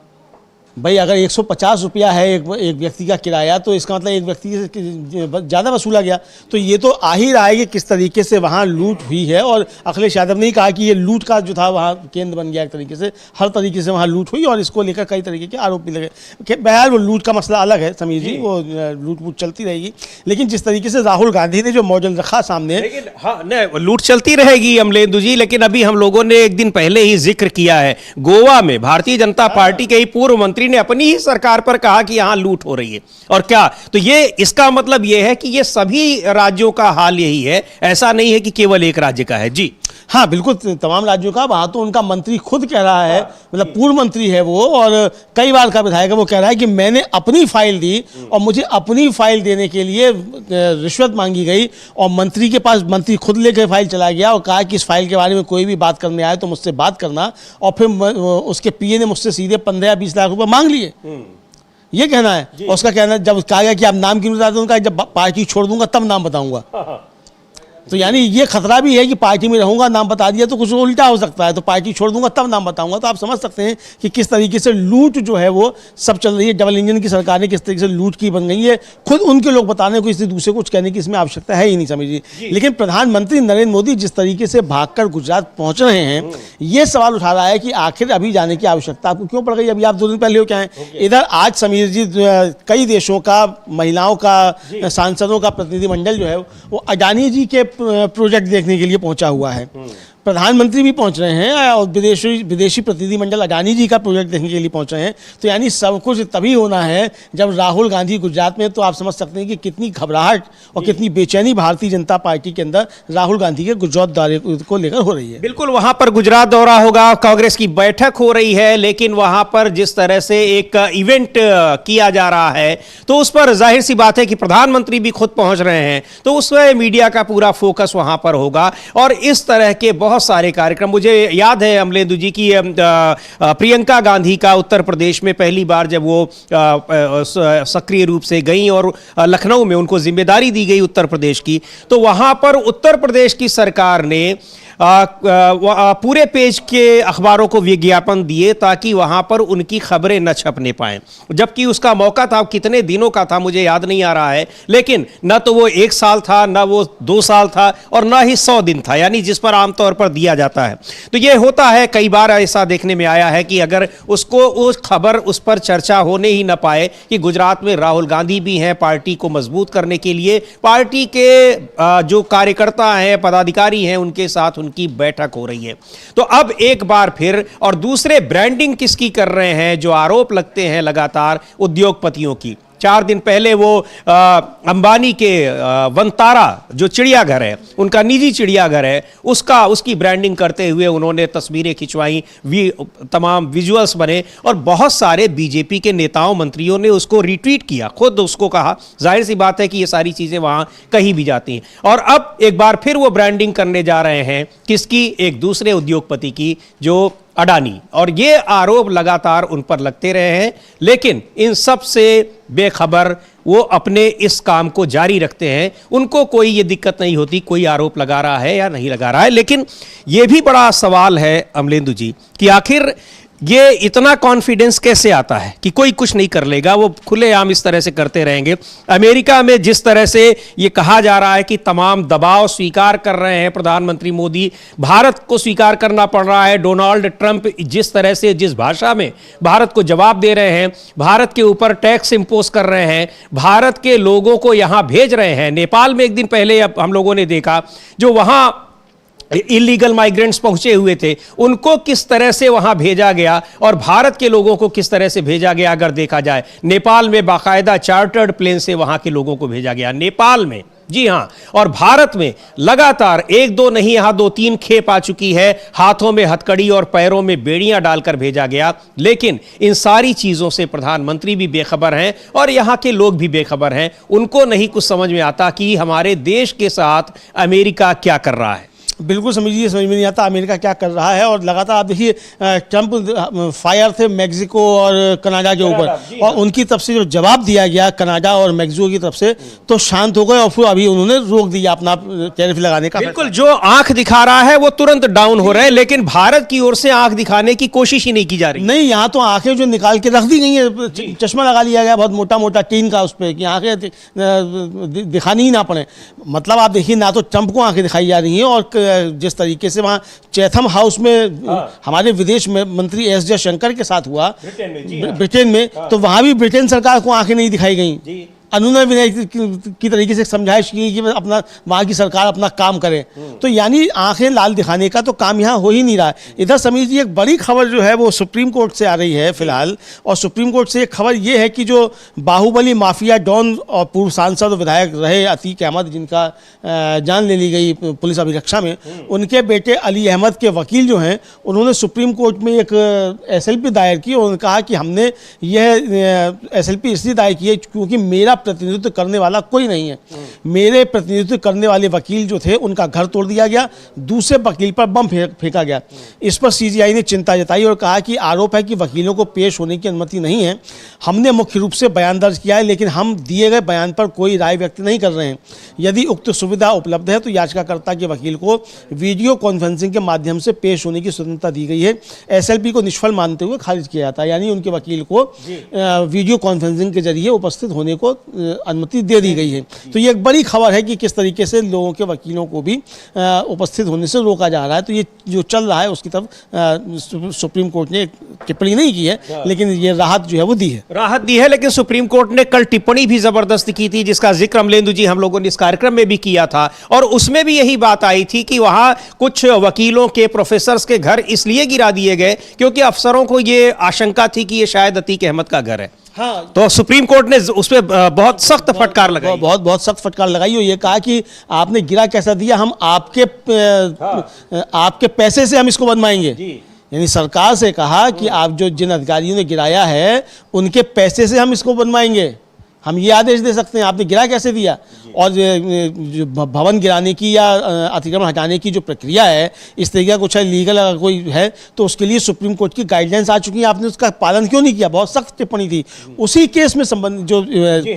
भाई, अगर 150 रुपया है एक व्यक्ति का किराया, तो इसका मतलब एक व्यक्ति से ज़्यादा वसूला गया। तो ये तो आ ही रहा है कि किस तरीके से वहाँ लूट हुई है। और अखिलेश यादव ने ही कहा कि ये लूट का जो था वहाँ केंद्र बन गया, एक तरीके से हर तरीके से वहाँ लूट हुई, और इसको लेकर कई तरीके के आरोप भी लगे। बहरहाल वो लूट का मसला अलग है समीर जी, वो लूट वूट चलती रहेगी। लेकिन जिस तरीके से राहुल गांधी ने जो मॉडल रखा सामने, लेकिन हाँ न, लूट चलती रहेगी अमलेंदु जी। लेकिन अभी हम लोगों ने एक दिन पहले ही जिक्र किया है, गोवा में भारतीय जनता पार्टी के ही पूर्व मंत्री ने अपनी ही सरकार पर कहा कि यहां लूट हो रही है। और क्या, तो ये इसका मतलब ये है कि ये सभी राज्यों का हाल यही है, ऐसा नहीं है कि केवल एक राज्य का है। जी हाँ, बिल्कुल, तमाम राज्यों का। वहाँ तो उनका मंत्री खुद कह रहा है, मतलब पूर्व मंत्री है वो, और कई बार का विधायक है, वो कह रहा है कि मैंने अपनी फाइल दी और मुझे अपनी फाइल देने के लिए रिश्वत मांगी गई, और मंत्री के पास मंत्री खुद लेकर फाइल चला गया और कहा कि इस फाइल के बारे में कोई भी बात करने आए तो मुझसे बात करना। और फिर उसके पीए ने मुझसे सीधे 15-20 लाख रुपये मांग लिए। ये कहना है। और उसका कहना, जब कहा गया कि आप नाम क्यों बताते, उनका जब पार्टी छोड़ दूंगा तब नाम बताऊंगा। तो यानी ये खतरा भी है कि पार्टी में रहूंगा, नाम बता दिया तो कुछ उल्टा हो सकता है, तो पार्टी छोड़ दूंगा तब नाम बताऊंगा। तो आप समझ सकते हैं कि किस तरीके से लूट जो है वो सब चल रही है। डबल इंजन की सरकार ने किस तरीके से लूट की बन गई है, खुद उनके लोग बताने को, इससे दूसरे कुछ कहने की इसमें आवश्यकता है ही नहीं समझिए। लेकिन प्रधानमंत्री नरेंद्र मोदी जिस तरीके से भागकर गुजरात पहुंच रहे हैं, ये सवाल उठा रहा है कि आखिर अभी जाने की आवश्यकता आपको क्यों पड़ गई? अभी आप 2 दिन पहले हो क्या है इधर। आज समीर जी, कई देशों का, महिलाओं का, सांसदों का प्रतिनिधिमंडल जो है वो अडानी जी के प्रोजेक्ट देखने के लिए पहुंचा हुआ है। प्रधानमंत्री भी पहुंच रहे हैं और विदेशी प्रतिनिधिमंडल अडानी जी का प्रोजेक्ट देखने के लिए पहुंच रहे हैं। तो यानी सब कुछ तभी होना है जब राहुल गांधी गुजरात में। तो आप समझ सकते हैं कि कितनी घबराहट और कितनी बेचैनी भारतीय जनता पार्टी के अंदर राहुल गांधी के गुजरात दौरे को लेकर हो रही है। बिल्कुल, वहां पर गुजरात दौरा होगा, कांग्रेस की बैठक हो रही है, लेकिन वहां पर जिस तरह से एक इवेंट किया जा रहा है, तो उस पर जाहिर सी बात है कि प्रधानमंत्री भी खुद पहुंच रहे हैं, तो उसमें मीडिया का पूरा फोकस वहां पर होगा। और इस तरह के बहुत बहुत सारे कार्यक्रम। मुझे याद है अमलेंदु जी की प्रियंका गांधी का उत्तर प्रदेश में पहली बार जब वो सक्रिय रूप से गई और लखनऊ में उनको जिम्मेदारी दी गई उत्तर प्रदेश की, तो वहां पर उत्तर प्रदेश की सरकार ने पूरे पेज के अखबारों को विज्ञापन दिए ताकि वहां पर उनकी खबरें न छपने पाएं, जबकि उसका मौका था, कितने दिनों का था मुझे याद नहीं आ रहा है, लेकिन न तो वो 1 साल था, न वो 2 साल था, और न ही 100 दिन था, यानी जिस पर आमतौर पर दिया जाता है। तो ये होता है, कई बार ऐसा देखने में आया है कि अगर उसको उस खबर उस पर चर्चा होने ही न पाए कि गुजरात में राहुल गांधी भी हैं पार्टी को मजबूत करने के लिए, पार्टी के जो कार्यकर्ता हैं, पदाधिकारी हैं, उनके साथ उनकी बैठक हो रही है। तो अब एक बार फिर, और दूसरे ब्रांडिंग किसकी कर रहे हैं, जो आरोप लगते हैं लगातार उद्योगपतियों की। 4 दिन पहले वो अंबानी के वनतारा जो चिड़ियाघर है, उनका निजी चिड़ियाघर है, उसकी ब्रांडिंग करते हुए उन्होंने तस्वीरें खिंचवाई, तमाम विजुअल्स बने, और बहुत सारे बीजेपी के नेताओं मंत्रियों ने उसको रिट्वीट किया, खुद उसको कहा। जाहिर सी बात है कि ये सारी चीज़ें वहाँ कहीं भी जाती हैं। और अब एक बार फिर वो ब्रांडिंग करने जा रहे हैं, किसकी? एक दूसरे उद्योगपति की, जो अडानी। और ये आरोप लगातार उन पर लगते रहे हैं, लेकिन इन सब से बेखबर वो अपने इस काम को जारी रखते हैं। उनको कोई ये दिक्कत नहीं होती कोई आरोप लगा रहा है या नहीं लगा रहा है। लेकिन ये भी बड़ा सवाल है अमलेंदु जी कि आखिर ये इतना कॉन्फिडेंस कैसे आता है कि कोई कुछ नहीं कर लेगा, वो खुलेआम इस तरह से करते रहेंगे। अमेरिका में जिस तरह से ये कहा जा रहा है कि तमाम दबाव स्वीकार कर रहे हैं प्रधानमंत्री मोदी, भारत को स्वीकार करना पड़ रहा है। डोनाल्ड ट्रंप जिस तरह से, जिस भाषा में भारत को जवाब दे रहे हैं, भारत के ऊपर टैक्स इंपोज कर रहे हैं, भारत के लोगों को यहां भेज रहे हैं। नेपाल में एक दिन पहले अब हम लोगों ने देखा, जो वहां इलीगल माइग्रेंट्स पहुंचे हुए थे, उनको किस तरह से वहां भेजा गया, और भारत के लोगों को किस तरह से भेजा गया। अगर देखा जाए, नेपाल में बाकायदा चार्टर्ड प्लेन से वहां के लोगों को भेजा गया, नेपाल में, जी हां। और भारत में लगातार 1-2 नहीं, यहां 2-3 खेप आ चुकी है, हाथों में हथकड़ी और पैरों में बेड़ियां डालकर भेजा गया। लेकिन इन सारी चीजों से प्रधानमंत्री भी बेखबर हैं और यहां के लोग भी बेखबर हैं। उनको नहीं कुछ समझ में आता कि हमारे देश के साथ अमेरिका क्या कर रहा है। बिल्कुल समझ में नहीं आता अमेरिका क्या कर रहा है। और लगातार आप देखिए, ट्रंप फायर थे मैक्सिको और कनाडा के ऊपर, और उनकी तरफ से जो जवाब दिया गया कनाडा और मैक्सिको की तरफ से, तो शांत हो गए, और फिर अभी उन्होंने रोक दिया अपना टैरिफ लगाने का। बिल्कुल, जो आंख दिखा रहा है वो तुरंत डाउन हो रहा है, लेकिन भारत की ओर से आंख दिखाने की कोशिश ही नहीं की जा रही। नहीं, यहाँ तो आंखें जो निकाल के रख दी गई है, चश्मा लगा लिया गया बहुत मोटा मोटा टीन का उस पर, कि आंखें दिखानी ही ना पड़े। मतलब आप देखिए, ना तो ट्रंप को आंखें दिखाई जा रही हैं, और जिस तरीके से वहाँ चैथम हाउस में हमारे विदेश में मंत्री एस जयशंकर के साथ हुआ ब्रिटेन में, तो वहाँ भी ब्रिटेन सरकार को आंखें नहीं दिखाई गई। अनुनय विनय की तरीके से समझाइश की कि अपना वहाँ की सरकार अपना काम करे। तो यानी आंखें लाल दिखाने का तो काम यहाँ हो ही नहीं रहा है। इधर समीर जी, एक बड़ी खबर जो है वो सुप्रीम कोर्ट से आ रही है फिलहाल, और सुप्रीम कोर्ट से एक खबर ये है कि जो बाहुबली माफिया डॉन और पूर्व सांसद और विधायक रहे अतीक अहमद, जिनका जान ले ली गई पुलिस अभिरक्षा में, उनके बेटे अली अहमद के वकील जो हैं, उन्होंने सुप्रीम कोर्ट में एक SLP दायर की, और उन्होंने कहा कि हमने यह SLP इसलिए दायर की है क्योंकि मेरा प्रतिनिधित्व करने वाला कोई नहीं है। मेरे प्रतिनिधित्व करने वाले वकील जो थे, उनका घर तोड़ दिया गया, दूसरे वकील पर बम फेंका गया। इस पर CGI ने चिंता जताई और कहा कि आरोप है कि वकीलों को पेश होने की अनुमति नहीं है। हमने मुख्य रूप से बयान दर्ज किया है, लेकिन हम दिए गए बयान पर कोई राय व्यक्त नहीं कर रहे हैं। यदि उक्त सुविधा उपलब्ध है तो याचिकाकर्ता के वकील को वीडियो कॉन्फ्रेंसिंग के माध्यम से पेश होने की स्वतंत्रता दी गई है। SLP को निष्फल मानते हुए खारिज किया जाता है, यानी उनके वकील को वीडियो कॉन्फ्रेंसिंग के जरिए उपस्थित होने को अनुमति दे दी गई है। तो ये एक बड़ी खबर है कि किस तरीके से लोगों के वकीलों को भी उपस्थित होने से रोका जा रहा है। तो ये जो चल रहा है उसकी तरफ सुप्रीम कोर्ट ने टिप्पणी नहीं की है, लेकिन ये राहत जो है वो दी है। राहत दी है, लेकिन सुप्रीम कोर्ट ने कल टिप्पणी भी जबरदस्त की थी, जिसका जिक्र अमलेंदु जी हम लोगों ने इस कार्यक्रम में भी किया था, और उसमें भी यही बात आई थी कि वहां कुछ वकीलों के, प्रोफेसर्स के घर इसलिए गिरा दिए गए क्योंकि अफसरों को ये आशंका थी कि ये शायद अतीक अहमद का घर है। हाँ, तो सुप्रीम कोर्ट ने उस पर बहुत सख्त फटकार लगाई, बहुत सख्त फटकार लगाई, और ये कहा कि आपने गिरा कैसा दिया, हम आपके पैसे से हम इसको बनवाएंगे। यानी सरकार से कहा कि आप जो जिन अधिकारियों ने गिराया है उनके पैसे से हम इसको बनवाएंगे, हम ये आदेश दे सकते हैं, आपने गिरा कैसे दिया। और जो भवन गिराने की या अतिक्रमण हटाने की जो प्रक्रिया है, इस तरीके का कुछ लीगल अगर कोई है तो उसके लिए सुप्रीम कोर्ट की गाइडलाइंस आ चुकी है, आपने उसका पालन क्यों नहीं किया। बहुत सख्त टिप्पणी थी उसी केस में संबंध जो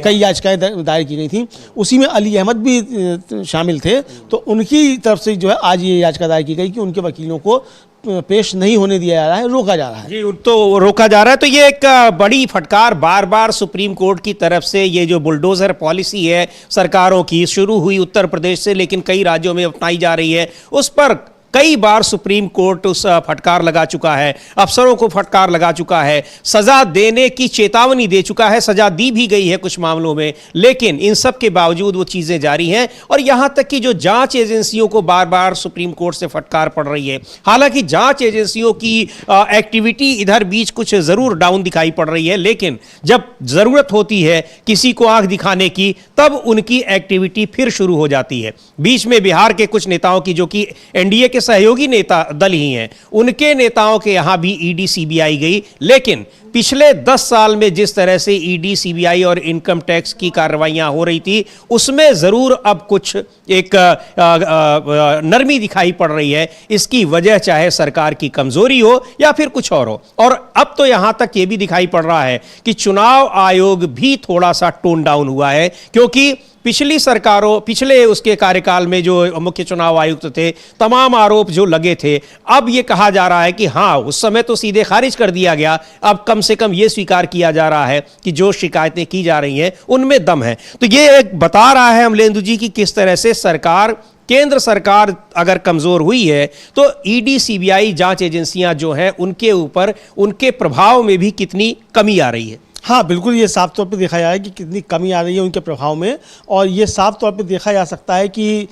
कई याचिकाएं दायर की गई थी, उसी में अली अहमद भी शामिल थे। तो उनकी तरफ से जो है आज ये याचिका दायर की गई कि उनके वकीलों को पेश नहीं होने दिया जा रहा है, रोका जा रहा है। जी, तो रोका जा रहा है। तो ये एक बड़ी फटकार बार बार सुप्रीम कोर्ट की तरफ से, ये जो बुलडोजर पॉलिसी है सरकारों की, शुरू हुई उत्तर प्रदेश से लेकिन कई राज्यों में अपनाई जा रही है, उस पर कई बार सुप्रीम कोर्ट उस फटकार लगा चुका है, अफसरों को फटकार लगा चुका है, सजा देने की चेतावनी दे चुका है, सजा दी भी गई है कुछ मामलों में, लेकिन इन सब के बावजूद वो चीजें जारी हैं। और यहां तक कि जो जांच एजेंसियों को बार बार सुप्रीम कोर्ट से फटकार पड़ रही है, हालांकि जांच एजेंसियों की एक्टिविटी इधर बीच कुछ जरूर डाउन दिखाई पड़ रही है, लेकिन जब जरूरत होती है किसी को आंख दिखाने की, तब उनकी एक्टिविटी फिर शुरू हो जाती है। बीच में बिहार के कुछ नेताओं की, जो कि एनडीए के सहयोगी नेता दल ही हैं, उनके नेताओं के यहां भी ईडी सीबीआई गई, लेकिन पिछले 10 साल में जिस तरह से ईडी सीबीआई और इनकम टैक्स की कार्रवाइयां हो रही थी, उसमें जरूर अब कुछ एक नरमी दिखाई पड़ रही है। इसकी वजह चाहे सरकार की कमजोरी हो या फिर कुछ और हो। और अब तो यहां तक यह भी दिखाई पड़ रहा है कि चुनाव आयोग भी थोड़ा सा टोन डाउन हुआ है, क्योंकि पिछली सरकारों, पिछले उसके कार्यकाल में जो मुख्य चुनाव आयुक्त थे, तमाम आरोप जो लगे थे, अब यह कहा जा रहा है कि हां, उस समय तो सीधे खारिज कर दिया गया, अब कम से कम यह स्वीकार किया जा रहा है कि जो शिकायतें की जा रही हैं उनमें दम है। तो यह एक बता रहा है अमलेंदु जी कि किस तरह से सरकार, केंद्र सरकार अगर कमजोर हुई है तो ईडी सीबीआई जांच एजेंसियां जो हैं उनके ऊपर, उनके प्रभाव में भी कितनी कमी आ रही है। हाँ बिल्कुल, ये साफ तौर पे देखा जाए कि कितनी कमी आ रही है उनके प्रभाव में। और ये साफ तौर पे देखा जा सकता है कि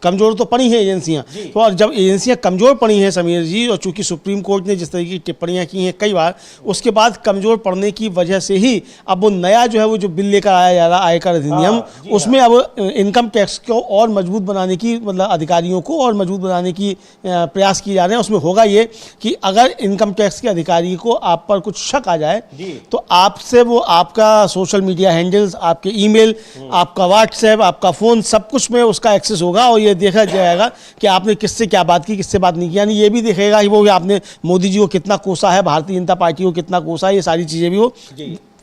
कमज़ोर तो पड़ी हैं एजेंसियाँ, तो और जब एजेंसियाँ कमज़ोर पड़ी हैं समीर जी, और चूंकि सुप्रीम कोर्ट ने जिस तरीके की टिप्पणियाँ की हैं कई बार, उसके बाद कमज़ोर पड़ने की वजह से ही अब वो नया जो है वो जो बिल लेकर आया जा रहा है आयकर अधिनियम, उसमें अब इनकम टैक्स को और मजबूत बनाने की, मतलब अधिकारियों को और मजबूत बनाने की प्रयास किए जा रहे हैं। उसमें होगा ये कि अगर इनकम टैक्स के अधिकारी को आप पर कुछ शक आ जाए तो आपसे वो आपका सोशल मीडिया हैंडल्स, आपके ईमेल, आपका व्हाट्सएप, आपका फ़ोन, सब कुछ में उसका एक्सेस होगा और ये देखा जाएगा कि आपने किससे क्या बात की, किससे बात नहीं की। यानी ये भी देखेगा कि वो आपने मोदी जी को कितना कोसा है, भारतीय जनता पार्टी को कितना कोसा है, ये सारी चीज़ें भी वो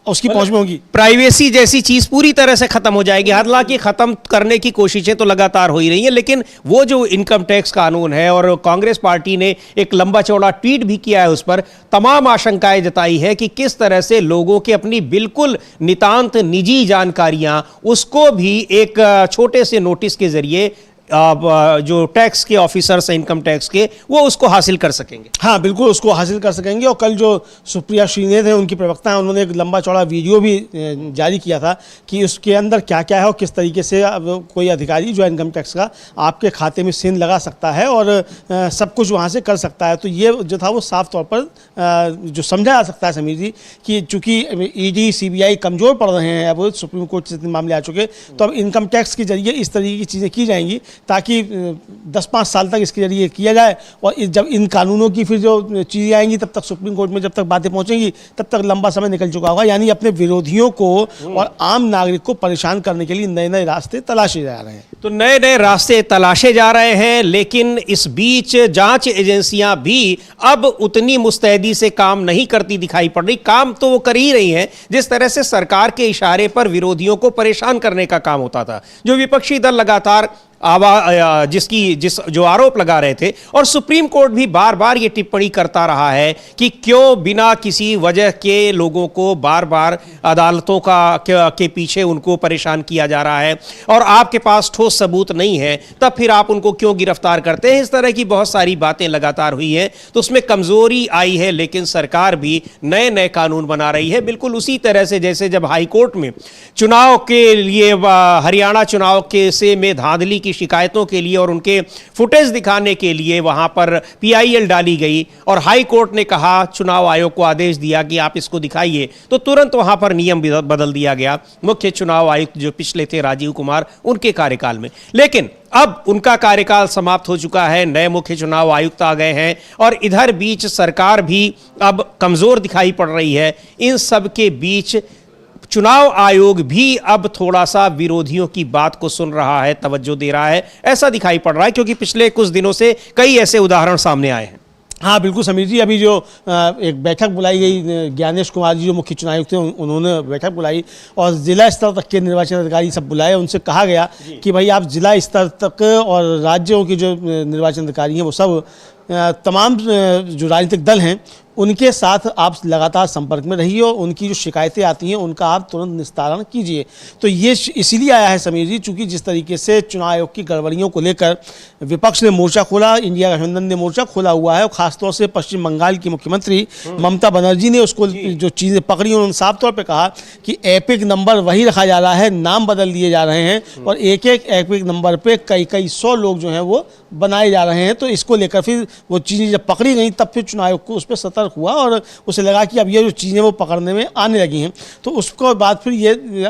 उसकी पहुंच में होगी। प्राइवेसी जैसी चीज पूरी तरह से खत्म हो जाएगी। हालांकि खत्म करने की कोशिशें तो लगातार हो ही रही हैं, लेकिन वो जो इनकम टैक्स कानून है, और कांग्रेस पार्टी ने एक लंबा चौड़ा ट्वीट भी किया है, उस पर तमाम आशंकाएं जताई है कि किस तरह से लोगों के अपनी बिल्कुल नितांत निजी जानकारियां, उसको भी एक छोटे से नोटिस के जरिए जो टैक्स के ऑफिसर्स हैं इनकम टैक्स के, वो उसको हासिल कर सकेंगे। हाँ बिल्कुल, उसको हासिल कर सकेंगे। और कल जो सुप्रिया श्रीनेत हैं, उनकी प्रवक्ता हैं, उन्होंने एक लंबा चौड़ा वीडियो भी जारी किया था कि उसके अंदर क्या क्या है और किस तरीके से कोई अधिकारी जो है इनकम टैक्स का आपके खाते में सेंध लगा सकता है और सब कुछ वहाँ से कर सकता है। तो ये जो था वो साफ तौर पर जो समझा जा सकता है समीर जी कि चूँकि ईडी सीबीआई कमज़ोर पड़ रहे हैं, अब सुप्रीम कोर्ट से मामले आ चुके, तो अब इनकम टैक्स के जरिए इस तरीके की चीज़ें की जाएंगी ताकि 10-5 साल तक इसके जरिए किया जाए। और जब इन कानूनों की फिर जो चीज़ें आएंगी, तब तक सुप्रीम कोर्ट में जब तक बातें पहुंचेंगी, तब तक लंबा समय निकल चुका होगा। यानी अपने विरोधियों को और आम नागरिक को परेशान करने के लिए नए नए रास्ते तलाशे जा रहे हैं। तो नए नए रास्ते तलाशे जा रहे हैं, लेकिन इस बीच जांच एजेंसियां भी अब उतनी मुस्तैदी से काम नहीं करती दिखाई पड़ रही। काम तो वो कर ही रही हैं जिस तरह से सरकार के इशारे पर विरोधियों को परेशान करने का काम होता था। जो विपक्षी दल लगातार जो आरोप लगा रहे थे, और सुप्रीम कोर्ट भी बार बार ये टिप्पणी करता रहा है कि क्यों बिना किसी वजह के लोगों को बार बार अदालतों के पीछे उनको परेशान किया जा रहा है, और आपके पास ठोस सबूत नहीं है, तब फिर आप उनको क्यों गिरफ्तार करते हैं। इस तरह की बहुत सारी बातें लगातार हुई हैं, तो उसमें कमजोरी आई है। लेकिन सरकार भी नए नए कानून बना रही है, बिल्कुल उसी तरह से जैसे जब हाई कोर्ट में चुनाव के लिए, हरियाणा चुनाव के में धांधली की शिकायतों के लिए और उनके फुटेज दिखाने के लिए वहां पर पीआईएल डाली गई, और हाई कोर्ट ने कहा, चुनाव आयोग को आदेश दिया कि आप इसको दिखाइए, तो तुरंत वहां पर नियम बदल दिया गया मुख्य चुनाव आयुक्त जो पिछले थे राजीव कुमार, उनके कार्यकाल में। लेकिन अब उनका कार्यकाल समाप्त हो चुका है, नए मुख्य चुनाव आयुक्त आ गए हैं, और इधर बीच सरकार भी अब कमजोर दिखाई पड़ रही है। इन सब के बीच चुनाव आयोग भी अब थोड़ा सा विरोधियों की बात को सुन रहा है, तवज्जो दे रहा है, ऐसा दिखाई पड़ रहा है, क्योंकि पिछले कुछ दिनों से कई ऐसे उदाहरण सामने आए हैं। हाँ बिल्कुल समीर जी, अभी जो एक बैठक बुलाई गई, ज्ञानेश कुमार जी जो मुख्य चुनाव आयुक्त थे उन्होंने बैठक बुलाई और जिला स्तर तक के निर्वाचन अधिकारी सब बुलाए। उनसे कहा गया कि भाई आप जिला स्तर तक और राज्यों के जो निर्वाचन अधिकारी हैं वो सब तमाम जो राजनीतिक दल हैं उनके साथ आप लगातार संपर्क में रहिए और उनकी जो शिकायतें आती हैं उनका आप तुरंत निस्तारण कीजिए। तो ये इसीलिए आया है समीर जी, चूंकि जिस तरीके से चुनाव आयोग की गड़बड़ियों को लेकर विपक्ष ने मोर्चा खोला, इंडिया गठबंधन ने मोर्चा खोला हुआ है और खासतौर से पश्चिम बंगाल की मुख्यमंत्री ममता बनर्जी ने उसको जो चीज़ें पकड़ी, उन्होंने साफ तौर पर कहा कि एपिक नंबर वही रखा जा रहा है, नाम बदल दिए जा रहे हैं और एक एक एपिक नंबर पर कई सौ लोग जो हैं वो बनाए जा रहे हैं। तो इसको लेकर फिर वो चीज़ें जब पकड़ी गई तब फिर चुनाव आयोग को उस पर सतर्क हुआ और उसे लगा कि अब ये जो चीज़ें वो पकड़ने में आने लगी हैं। तो उसको बाद फिर ये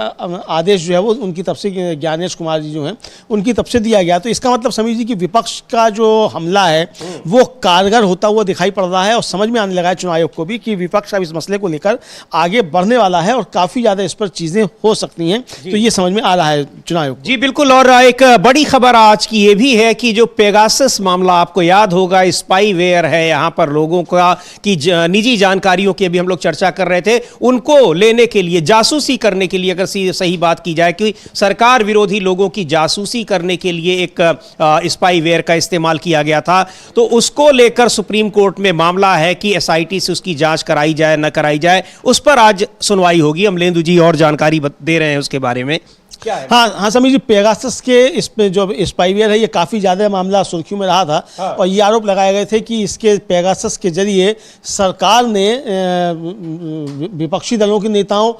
आदेश जो है वो उनकी तरफ से, ज्ञानेश कुमार जी जो हैं उनकी तरफ से दिया गया। तो इसका मतलब समझ लीजिए कि विपक्ष का जो हमला है वो कारगर होता हुआ दिखाई पड़ रहा है और समझ में आने लगा है चुनाव आयोग को भी कि विपक्ष अब इस मसले को लेकर आगे बढ़ने वाला है और काफ़ी ज़्यादा इस पर चीज़ें हो सकती हैं। तो ये समझ में आ रहा है चुनाव आयोग। जी बिल्कुल। और एक बड़ी खबर आज की ये भी है कि जो पेगासस मामला, आपको याद होगा, स्पाईवेयर है, यहाँ पर लोगों का की निजी जानकारियों की अभी हम लोग चर्चा कर रहे थे, उनको लेने के लिए, जासूसी करने के लिए, अगर सही बात की जाए कि सरकार विरोधी लोगों की जासूसी करने के लिए एक स्पाईवेयर का इस्तेमाल किया गया था। तो उसको लेकर सुप्रीम कोर्ट में मामला है कि एसआईटी से उसकी जांच कराई जाए न कराई जाए, उस पर आज सुनवाई होगी। अमलेंदु जी और जानकारी दे रहे हैं उसके बारे में। क्या है? हाँ समीर जी, पेगासस के इस जो स्पाईवेयर है ये काफ़ी ज़्यादा मामला सुर्खियों में रहा था। हाँ। और ये आरोप लगाए गए थे कि इसके पेगासस के जरिए सरकार ने विपक्षी दलों के नेताओं,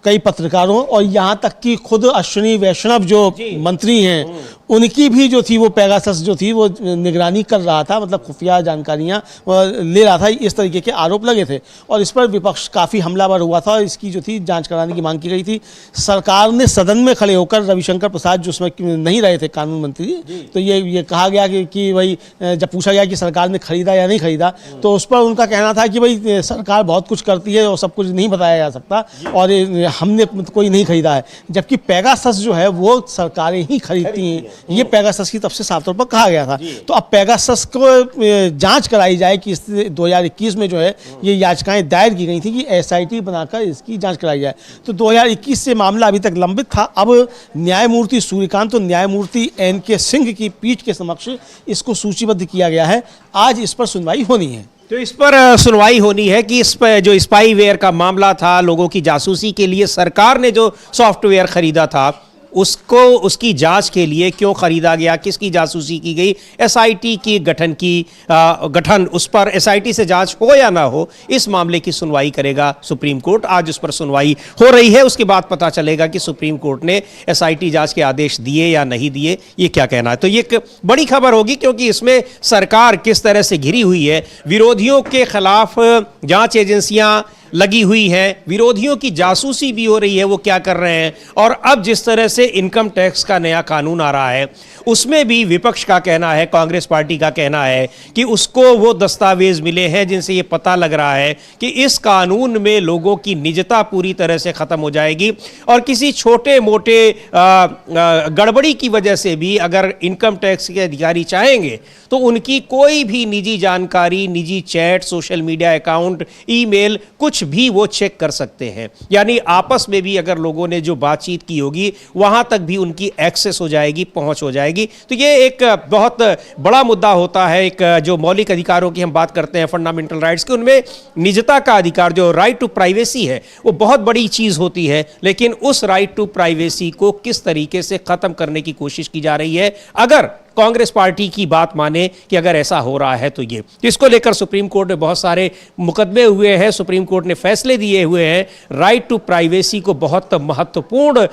कई पत्रकारों और यहाँ तक कि खुद अश्विनी वैष्णव जो मंत्री हैं उनकी भी जो थी वो पेगासस जो थी वो निगरानी कर रहा था, मतलब खुफिया जानकारियाँ ले रहा था। इस तरीके के आरोप लगे थे और इस पर विपक्ष काफ़ी हमलावर हुआ था और इसकी जो थी जांच कराने की मांग की गई थी। सरकार ने सदन में खड़े होकर, रविशंकर प्रसाद जो उसमें नहीं रहे थे कानून मंत्री, तो ये कहा गया कि भाई जब पूछा गया कि सरकार ने खरीदा या नहीं खरीदा तो उस पर उनका कहना था कि भाई सरकार बहुत कुछ करती है और सब कुछ नहीं बताया जा सकता और हमने कोई नहीं खरीदा है। जबकि पेगासस जो है वो सरकारें ही खरीदती हैं, ये पेगासस की तरफ से साफ तौर पर कहा गया था। तो अब पेगासस को जांच कराई जाए कि 2021 में जो है ये याचिकाएं दायर की गई थी कि एसआईटी बनाकर इसकी जांच कराई जाए। तो 2021 से मामला अभी तक लंबित था। अब न्यायमूर्ति सूर्यकांत और न्यायमूर्ति NK सिंह की पीठ के समक्ष इसको सूचीबद्ध किया गया है। आज इस पर सुनवाई होनी है। तो इस पर सुनवाई होनी है कि इस पर जो स्पाईवेयर का मामला था, लोगों की जासूसी के लिए सरकार ने जो सॉफ्टवेयर खरीदा था उसको, उसकी जांच के लिए क्यों खरीदा गया, किसकी जासूसी की गई, एसआईटी की गठन उस पर एसआईटी से जांच हो या ना हो, इस मामले की सुनवाई करेगा सुप्रीम कोर्ट। आज उस पर सुनवाई हो रही है, उसके बाद पता चलेगा कि सुप्रीम कोर्ट ने एसआईटी जांच के आदेश दिए या नहीं दिए, ये क्या कहना है। तो ये एक बड़ी खबर होगी क्योंकि इसमें सरकार किस तरह से घिरी हुई है, विरोधियों के खिलाफ जांच एजेंसियां लगी हुई है, विरोधियों की जासूसी भी हो रही है, वो क्या कर रहे हैं। और अब जिस तरह से इनकम टैक्स का नया कानून आ रहा है उसमें भी विपक्ष का कहना है, कांग्रेस पार्टी का कहना है कि उसको वो दस्तावेज मिले हैं जिनसे ये पता लग रहा है कि इस कानून में लोगों की निजता पूरी तरह से खत्म हो जाएगी और किसी छोटे मोटे गड़बड़ी की वजह से भी अगर इनकम टैक्स के अधिकारी चाहेंगे तो उनकी कोई भी निजी जानकारी, निजी chat, social media account, email, कुछ भी वो चेक कर सकते हैं। यानी आपस में भी अगर लोगों ने जो बातचीत की होगी वहां तक भी उनकी एक्सेस हो जाएगी, पहुंच हो जाएगी। तो ये एक बहुत बड़ा मुद्दा होता है। एक जो मौलिक अधिकारों की हम बात करते हैं, फंडामेंटल राइट्स की, उनमें निजता का अधिकार, जो राइट टू प्राइवेसी है, वो बहुत बड़ी चीज होती है। लेकिन उस राइट टू प्राइवेसी को किस तरीके से खत्म करने की कोशिश की जा रही है, अगर कांग्रेस पार्टी की बात माने कि अगर ऐसा हो रहा है तो ये, इसको लेकर सुप्रीम कोर्ट में बहुत सारे मुकदमे हुए हैं, सुप्रीम कोर्ट ने फैसले दिए हुए हैं। राइट टू प्राइवेसी को बहुत महत्वपूर्ण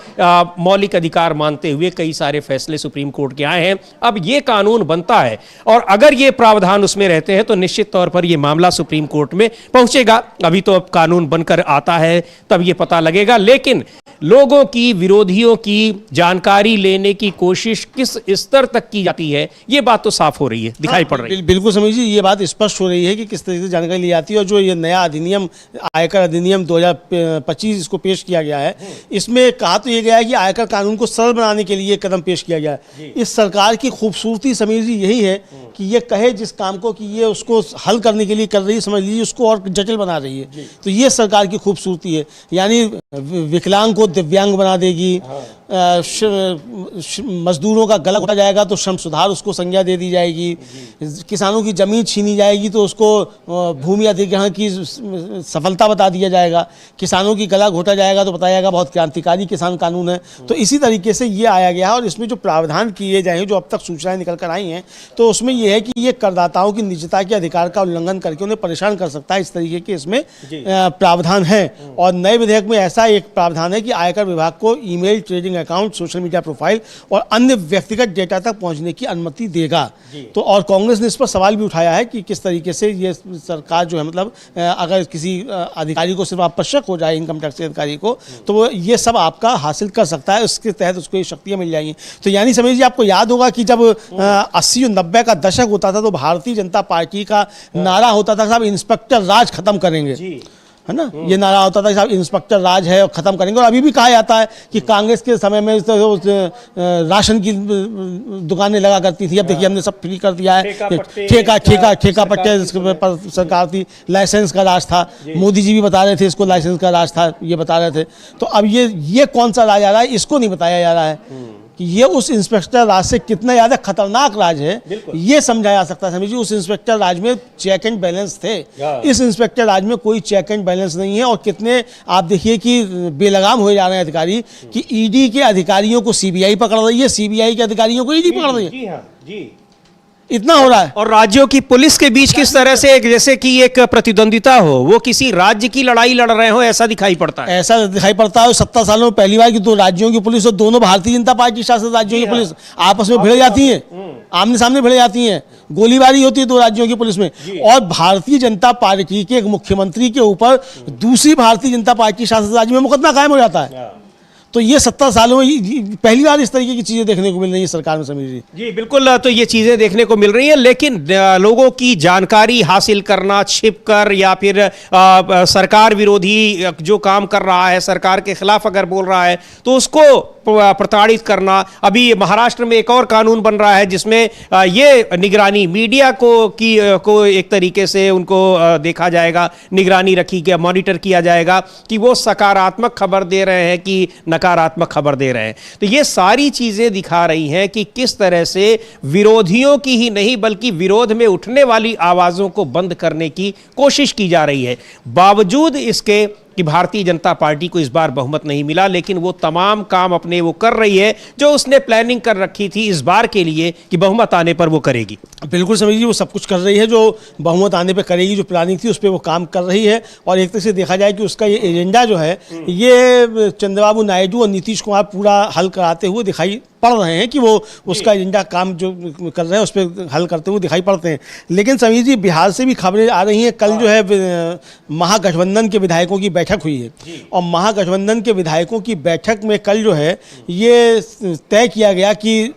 मौलिक अधिकार मानते हुए कई सारे फैसले सुप्रीम कोर्ट के आए हैं। अब ये कानून बनता है और अगर ये प्रावधान उसमें रहते हैं तो निश्चित तौर पर ये मामला सुप्रीम कोर्ट में पहुंचेगा। अभी तो अब कानून बनकर आता है तब ये पता लगेगा, लेकिन लोगों की, विरोधियों की जानकारी लेने की कोशिश किस स्तर तक की जाती है, ये बात तो साफ हो रही है, दिखाई पड़ रही है। बिल्कुल समीर जी, ये बात स्पष्ट हो रही है कि किस तरीके से जानकारी ली जाती है। और जो ये नया अधिनियम, आयकर अधिनियम 2025 इसको पेश किया गया है, इसमें कहा तो ये गया है कि आयकर कानून को सरल बनाने के लिए कदम पेश किया गया है। इस सरकार की खूबसूरती समीर जी यही है कि ये कहे जिस काम को कि ये उसको हल करने के लिए कर रही है, समझ लीजिए उसको और जटिल बना रही है। तो ये सरकार की खूबसूरती है, यानी विकलांग को दिव्यांग बना देगी, मजदूरों का गला घोटा जाएगा तो श्रम सुधार उसको संज्ञा दे दी जाएगी, किसानों की जमीन छीनी जाएगी तो उसको भूमि अधिग्रहण की सफलता बता दिया जाएगा, किसानों की गला घोटा जाएगा तो बताया जाएगा बहुत क्रांतिकारी किसान कानून है। तो इसी तरीके से ये आया गया है। और इसमें जो प्रावधान किए जाए, जो अब तक सूचनाएं निकल कर आई हैं, तो उसमें यह है कि ये करदाताओं की निजता के अधिकार का उल्लंघन करके उन्हें परेशान कर सकता है, इस तरीके के इसमें प्रावधान है। और नए विधेयक में ऐसा एक प्रावधान है कि आयकर विभाग को email, trading account, social media profile और अन्य व्यक्तिगत डेटा तक पहुंचने की अनुमति देगा। तो और कांग्रेस ने इस पर सवाल भी उठाया है कि किस तरीके से ये सरकार जो है, मतलब अगर किसी अधिकारी को सिर्फ आप पर शक हो जाए, इनकम टैक्स के अधिकारी को, तो वो ये सब आपका हासिल कर सकता है, उसके तहत उसको ये शक्तियां मिल जाएंगी। तो यानी समझ लीजिए, आपको याद होगा कि जब 80 और 90 का दशक होता था तो भारतीय जनता पार्टी का नारा होता था, साहब इंस्पेक्टर राज खत्म करेंगे, है ना। ये नारा होता था कि साहब इंस्पेक्टर राज है और खत्म करेंगे। और अभी भी कहा जाता है कि कांग्रेस के समय में राशन की दुकानें लगा करती थी, अब देखिए हमने सब फ्री कर दिया है। ठेका पट्टे पर सरकार थी, लाइसेंस का राज था, मोदी जी भी बता रहे थे इसको लाइसेंस का राज था, ये बता रहे थे। तो अब ये कौन सा राज आ रहा है, इसको नहीं बताया जा रहा है कि ये उस इंस्पेक्टर राज से कितना ज़्यादा खतरनाक राज है, ये समझाया जा सकता है। समझिए, उस इंस्पेक्टर राज में चेक एंड बैलेंस थे, इस इंस्पेक्टर राज में कोई चेक एंड बैलेंस नहीं है। और कितने आप देखिए कि बेलगाम हो जा रहे हैं अधिकारी, कि ईडी के अधिकारियों को सीबीआई पकड़ रही है, सीबीआई के अधिकारियों को ईडी पकड़ रही है। इतना हो रहा है। और राज्यों की पुलिस के बीच किस तरह से जैसे कि एक प्रतिद्वंदिता हो, वो किसी राज्य की लड़ाई लड़ रहे हो, ऐसा दिखाई पड़ता है। ऐसा दिखाई पड़ता है। 70 सालों में पहली बार कि दो राज्यों की पुलिस और दोनों भारतीय जनता पार्टी शासित राज्यों की पुलिस आपस में भिड़ जाती हैं, आमने सामने भिड़ जाती हैं, गोलीबारी होती है दो राज्यों की पुलिस में। और भारतीय जनता पार्टी के एक मुख्यमंत्री के ऊपर दूसरी भारतीय जनता पार्टी शासित राज्य में मुकदमा कायम हो जाता है। तो ये 70 सालों में पहली बार इस तरीके की चीजें देखने को मिल रही है सरकार में, समीर जी। जी बिल्कुल, तो ये चीजें देखने को मिल रही हैं, लेकिन लोगं की जानकारी हासिल करना छिपकर, या फिर सरकार विरोधी जो काम कर रहा है, सरकार के खिलाफ अगर बोल रहा है तो उसको प्रताड़ित करना। अभी महाराष्ट्र में एक और कानून बन रहा है जिसमें ये निगरानी मीडिया को एक तरीके से उनको देखा जाएगा, निगरानी रखी गया, मॉनिटर किया जाएगा कि वो सकारात्मक खबर दे रहे हैं कि नकारात्मक खबर दे रहे हैं। तो ये सारी चीजें दिखा रही हैं कि किस तरह से विरोधियों की ही नहीं बल्कि विरोध में उठने वाली आवाजों को बंद करने की कोशिश की जा रही है। बावजूद इसके कि भारतीय जनता पार्टी को इस बार बहुमत नहीं मिला, लेकिन वो तमाम काम अपने वो कर रही है जो उसने प्लानिंग कर रखी थी इस बार के लिए कि बहुमत आने पर वो करेगी। बिल्कुल समझिए, वो सब कुछ कर रही है जो बहुमत आने पर करेगी, जो प्लानिंग थी उस पर वो काम कर रही है। और एक तरह से देखा जाए कि उसका ये एजेंडा जो है, ये चंद्रबाबू नायडू और नीतीश कुमार पूरा हल कराते हुए दिखाई पड़ रहे हैं कि वो उसका एजेंडा काम जो कर रहे हैं उस पर हल करते हुए दिखाई पड़ते हैं। लेकिन समीर जी, बिहार से भी खबरें आ रही हैं। कल जो है महागठबंधन के विधायकों की बैठक हुई है, और महागठबंधन के विधायकों की बैठक में कल जो है ये तय किया गया कि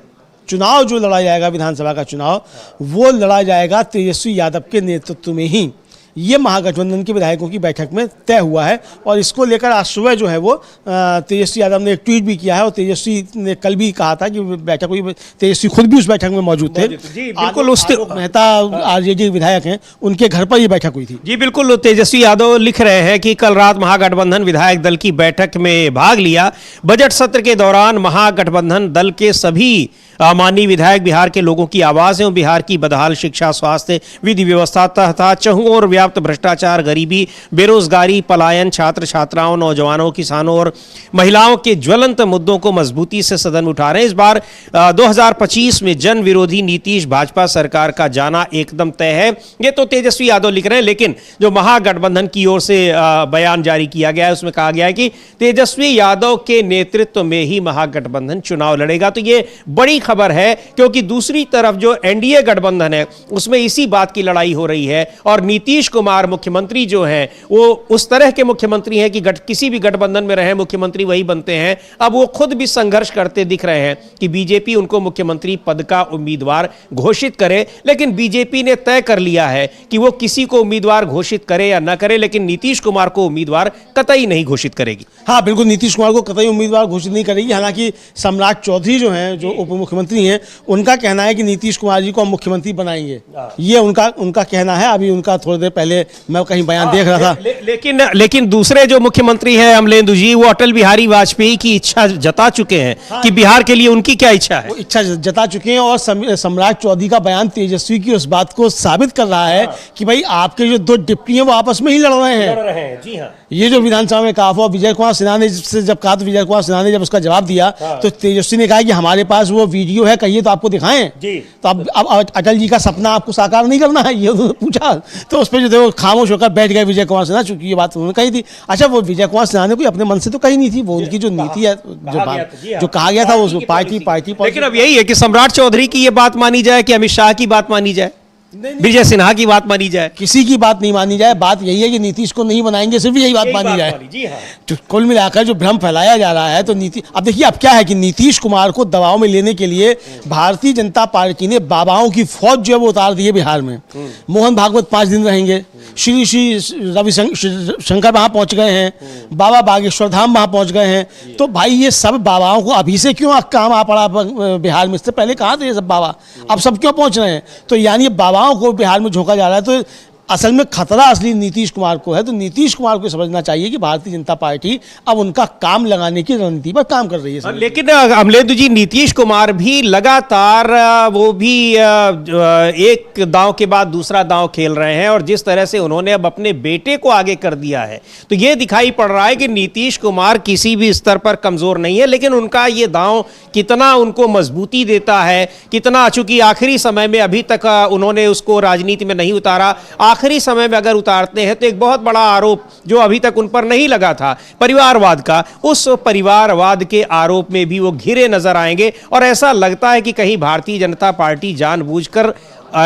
चुनाव जो लड़ा जाएगा, विधानसभा का चुनाव, वो लड़ा जाएगा तेजस्वी यादव के नेतृत्व में ही। ये महागठबंधन के विधायकों की बैठक में तय हुआ है। और इसको लेकर आज सुबह जो है वो तेजस्वी यादव ने एक ट्वीट भी किया है। और तेजस्वी ने कल भी कहा था कि बैठक हुई, तेजस्वी खुद भी उस बैठक में मौजूद थे। जी बिल्कुल, आलोक मेहता आरजेडी विधायक हैं, उनके घर पर ये बैठक हुई थी। जी बिल्कुल, तेजस्वी यादव लिख रहे हैं कि कल रात महागठबंधन विधायक दल की बैठक में भाग लिया। बजट सत्र के दौरान महागठबंधन दल के सभी माननीय विधायक बिहार के लोगों की आवाज है। बिहार की बदहाल शिक्षा, स्वास्थ्य, विधि व्यवस्था तथा चहुं ओर व्याप्त भ्रष्टाचार, गरीबी, बेरोजगारी, पलायन, छात्र छात्राओं, नौजवानों, किसानों और महिलाओं के ज्वलंत मुद्दों को मजबूती से सदन में उठा रहे हैं। इस बार 2025 में जन विरोधी नीतीश भाजपा सरकार का जाना एकदम तय है। ये तो तेजस्वी यादव लिख रहे हैं, लेकिन जो महागठबंधन की ओर से बयान जारी किया गया है उसमें कहा गया है कि तेजस्वी यादव के नेतृत्व में ही महागठबंधन चुनाव लड़ेगा। तो ये बड़ी खबर है, क्योंकि दूसरी तरफ जो एनडीए गठबंधन है उसमें इसी बात की लड़ाई हो रही है और नीतीश कुमार मुख्यमंत्री जो हैं वो उस तरह के मुख्यमंत्री हैं कि किसी भी गठबंधन में रहे मुख्यमंत्री वही बनते हैं। अब वो खुद भी संघर्ष करते दिख रहे हैं कि बीजेपी उनको मुख्यमंत्री पद का उम्मीदवार घोषित करे, लेकिन बीजेपी ने तय कर लिया है कि वो किसी को उम्मीदवार घोषित करे या न करे, लेकिन नीतीश कुमार को उम्मीदवार कतई नहीं घोषित करेगी। हाँ बिल्कुल, नीतीश कुमार को कतई उम्मीदवार घोषित नहीं करेगी। हालांकि सम्राट चौधरी जो हैं, जो उप मुख्यमंत्री हैं, उनका कहना है कि नीतीश कुमार जी को हम मुख्यमंत्री बनाएंगे, ये उनका कहना है। अभी उनका थोड़ी देर पहले मैं कहीं बयान देख रहा था। लेकिन दूसरे जो मुख्यमंत्री हैं अमलेंदु जी, वो अटल बिहारी वाजपेयी की इच्छा जता चुके हैं कि बिहार के लिए उनकी क्या इच्छा है, वो इच्छा जता चुके हैं। और सम्राट चौधरी का बयान तेजस्वी की उस बात को साबित कर रहा है कि भाई आपके जो दो डिप्टी हैं वो आपस में ही लड़ रहे हैं। जी हाँ, ये जो विधानसभा में कहा हुआ विजय कुमार सिन्हा ने से जब कहा, तो विजय कुमार सिन्हा ने जब उसका जवाब दिया तो तेजस्वी ने कहा कि हमारे पास वो वीडियो है, कहिए तो आपको दिखाएं जी। तो अब अटल जी का सपना आपको साकार नहीं करना है, ये उन्होंने पूछा। तो उस पर जो थे वो खामोश होकर बैठ गए विजय कुमार सिन्हा, चूंकि ये बात उन्होंने कही थी। अच्छा, वो विजय कुमार सिन्हा ने कोई अपने मन से तो कही नहीं थी, वो उनकी जो नीति है, जो कहा गया था वो पार्टी। लेकिन अब यही है कि सम्राट चौधरी की ये बात मानी जाए कि अमित शाह की बात मानी जाए, विजय सिन्हा की बात मानी जाए, किसी की बात नहीं मानी जाए। बात यही है कि नीतीश को नहीं बनाएंगे, सिर्फ यही बात मानी जाए। जी हाँ। तो कुल मिलाकर जो भ्रम फैलाया जा रहा है, तो अब देखिए अब क्या है कि नीतीश कुमार को दबाव में लेने के लिए भारतीय जनता पार्टी ने बाबाओं की फौज जो है वो उतार दी है बिहार में। मोहन भागवत 5 दिन रहेंगे, श्री रविशंकर वहां पहुंच गए हैं, बाबा बागेश्वर धाम वहां पहुंच गए हैं। तो भाई ये सब बाबाओं को अभी से क्यों काम आ पड़ा बिहार में? इससे पहले कहाँ थे ये सब बाबा? अब सब क्यों पहुंच रहे हैं? तो यानी बाबाओं को बिहार में झोंका जा रहा है। तो असल में खतरा असली नीतीश कुमार को है। तो नीतीश कुमार को समझना चाहिए कि भारतीय जनता पार्टी अब उनका काम लगाने की रणनीति पर काम कर रही है। लेकिन अमलेंदु जी, नीतीश कुमार भी लगातार वो भी एक दांव के बाद दूसरा दांव खेल रहे हैं, और जिस तरह से उन्होंने अब अपने बेटे को आगे कर दिया है, तो ये दिखाई पड़ रहा है कि नीतीश कुमार किसी भी स्तर पर कमजोर नहीं है, लेकिन उनका ये दांव कितना उनको मजबूती देता है, कितना, चूंकि आखिरी समय में अभी तक उन्होंने उसको राजनीति में नहीं उतारा, आखिरी समय में अगर उतारते हैं तो एक बहुत बड़ा आरोप जो अभी तक उन पर नहीं लगा था परिवारवाद का, उस परिवारवाद के आरोप में भी वो घिरे नजर आएंगे। और ऐसा लगता है कि कहीं भारतीय जनता पार्टी जानबूझकर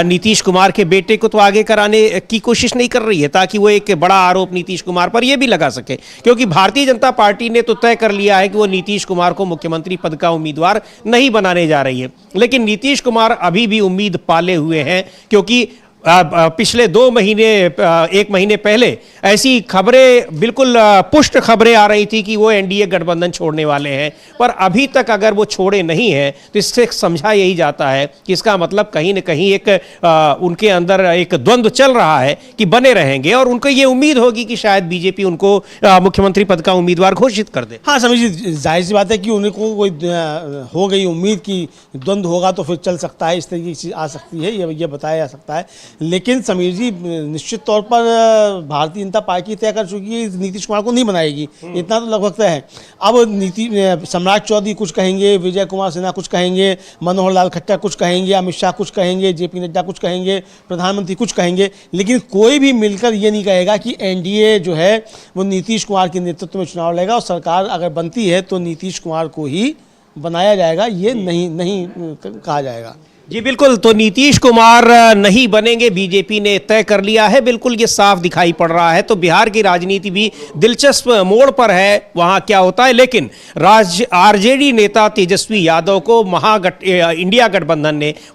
नीतीश कुमार के बेटे को तो आगे कराने की कोशिश नहीं कर रही है, ताकि वो एक बड़ा आरोप नीतीश कुमार पर यह भी लगा सके, क्योंकि भारतीय जनता पार्टी ने तो तय कर लिया है कि वो नीतीश कुमार को मुख्यमंत्री पद का उम्मीदवार नहीं बनाने जा रही है। लेकिन नीतीश कुमार अभी भी उम्मीद पाले हुए हैं, क्योंकि पिछले 2 महीने 1 महीने पहले ऐसी खबरें, बिल्कुल पुष्ट खबरें आ रही थी कि वो एनडीए गठबंधन छोड़ने वाले हैं, पर अभी तक अगर वो छोड़े नहीं हैं तो इससे समझा यही जाता है कि इसका मतलब कहीं न कहीं एक उनके अंदर एक द्वंद्व चल रहा है कि बने रहेंगे, और उनको ये उम्मीद होगी कि शायद बीजेपी उनको मुख्यमंत्री पद का उम्मीदवार घोषित कर दे। हाँ समीर जी, जाहिर सी बात है कि उनको कोई हो गई उम्मीद कि द्वंद्व होगा तो फिर चल सकता है, इस तरीके की चीज़ आ सकती है, ये बताया जा सकता है। लेकिन समीर जी, निश्चित तौर पर भारतीय जनता पार्टी तय कर चुकी है नीतीश कुमार को नहीं बनाएगी, इतना तो लगभग तय है। अब सम्राट चौधरी कुछ कहेंगे, विजय कुमार सिन्हा कुछ कहेंगे, मनोहर लाल खट्टर कुछ कहेंगे, अमित शाह कुछ कहेंगे, जेपी नड्डा कुछ कहेंगे, प्रधानमंत्री कुछ कहेंगे, लेकिन कोई भी मिलकर ये नहीं कहेगा कि एनडीए जो है वो नीतीश कुमार के नेतृत्व में चुनाव लड़ेगा और सरकार अगर बनती है तो नीतीश कुमार को ही बनाया जाएगा, ये नहीं कहा जाएगा। जी बिल्कुल, तो नीतीश कुमार नहीं बनेंगे, बीजेपी ने तय कर लिया है, बिल्कुल ये साफ दिखाई पड़ रहा है। तो बिहार की राजनीति भी दिलचस्प मोड़ पर है, वहां क्या होता है। लेकिन आरजेडी नेता तेजस्वी यादव को इंडिया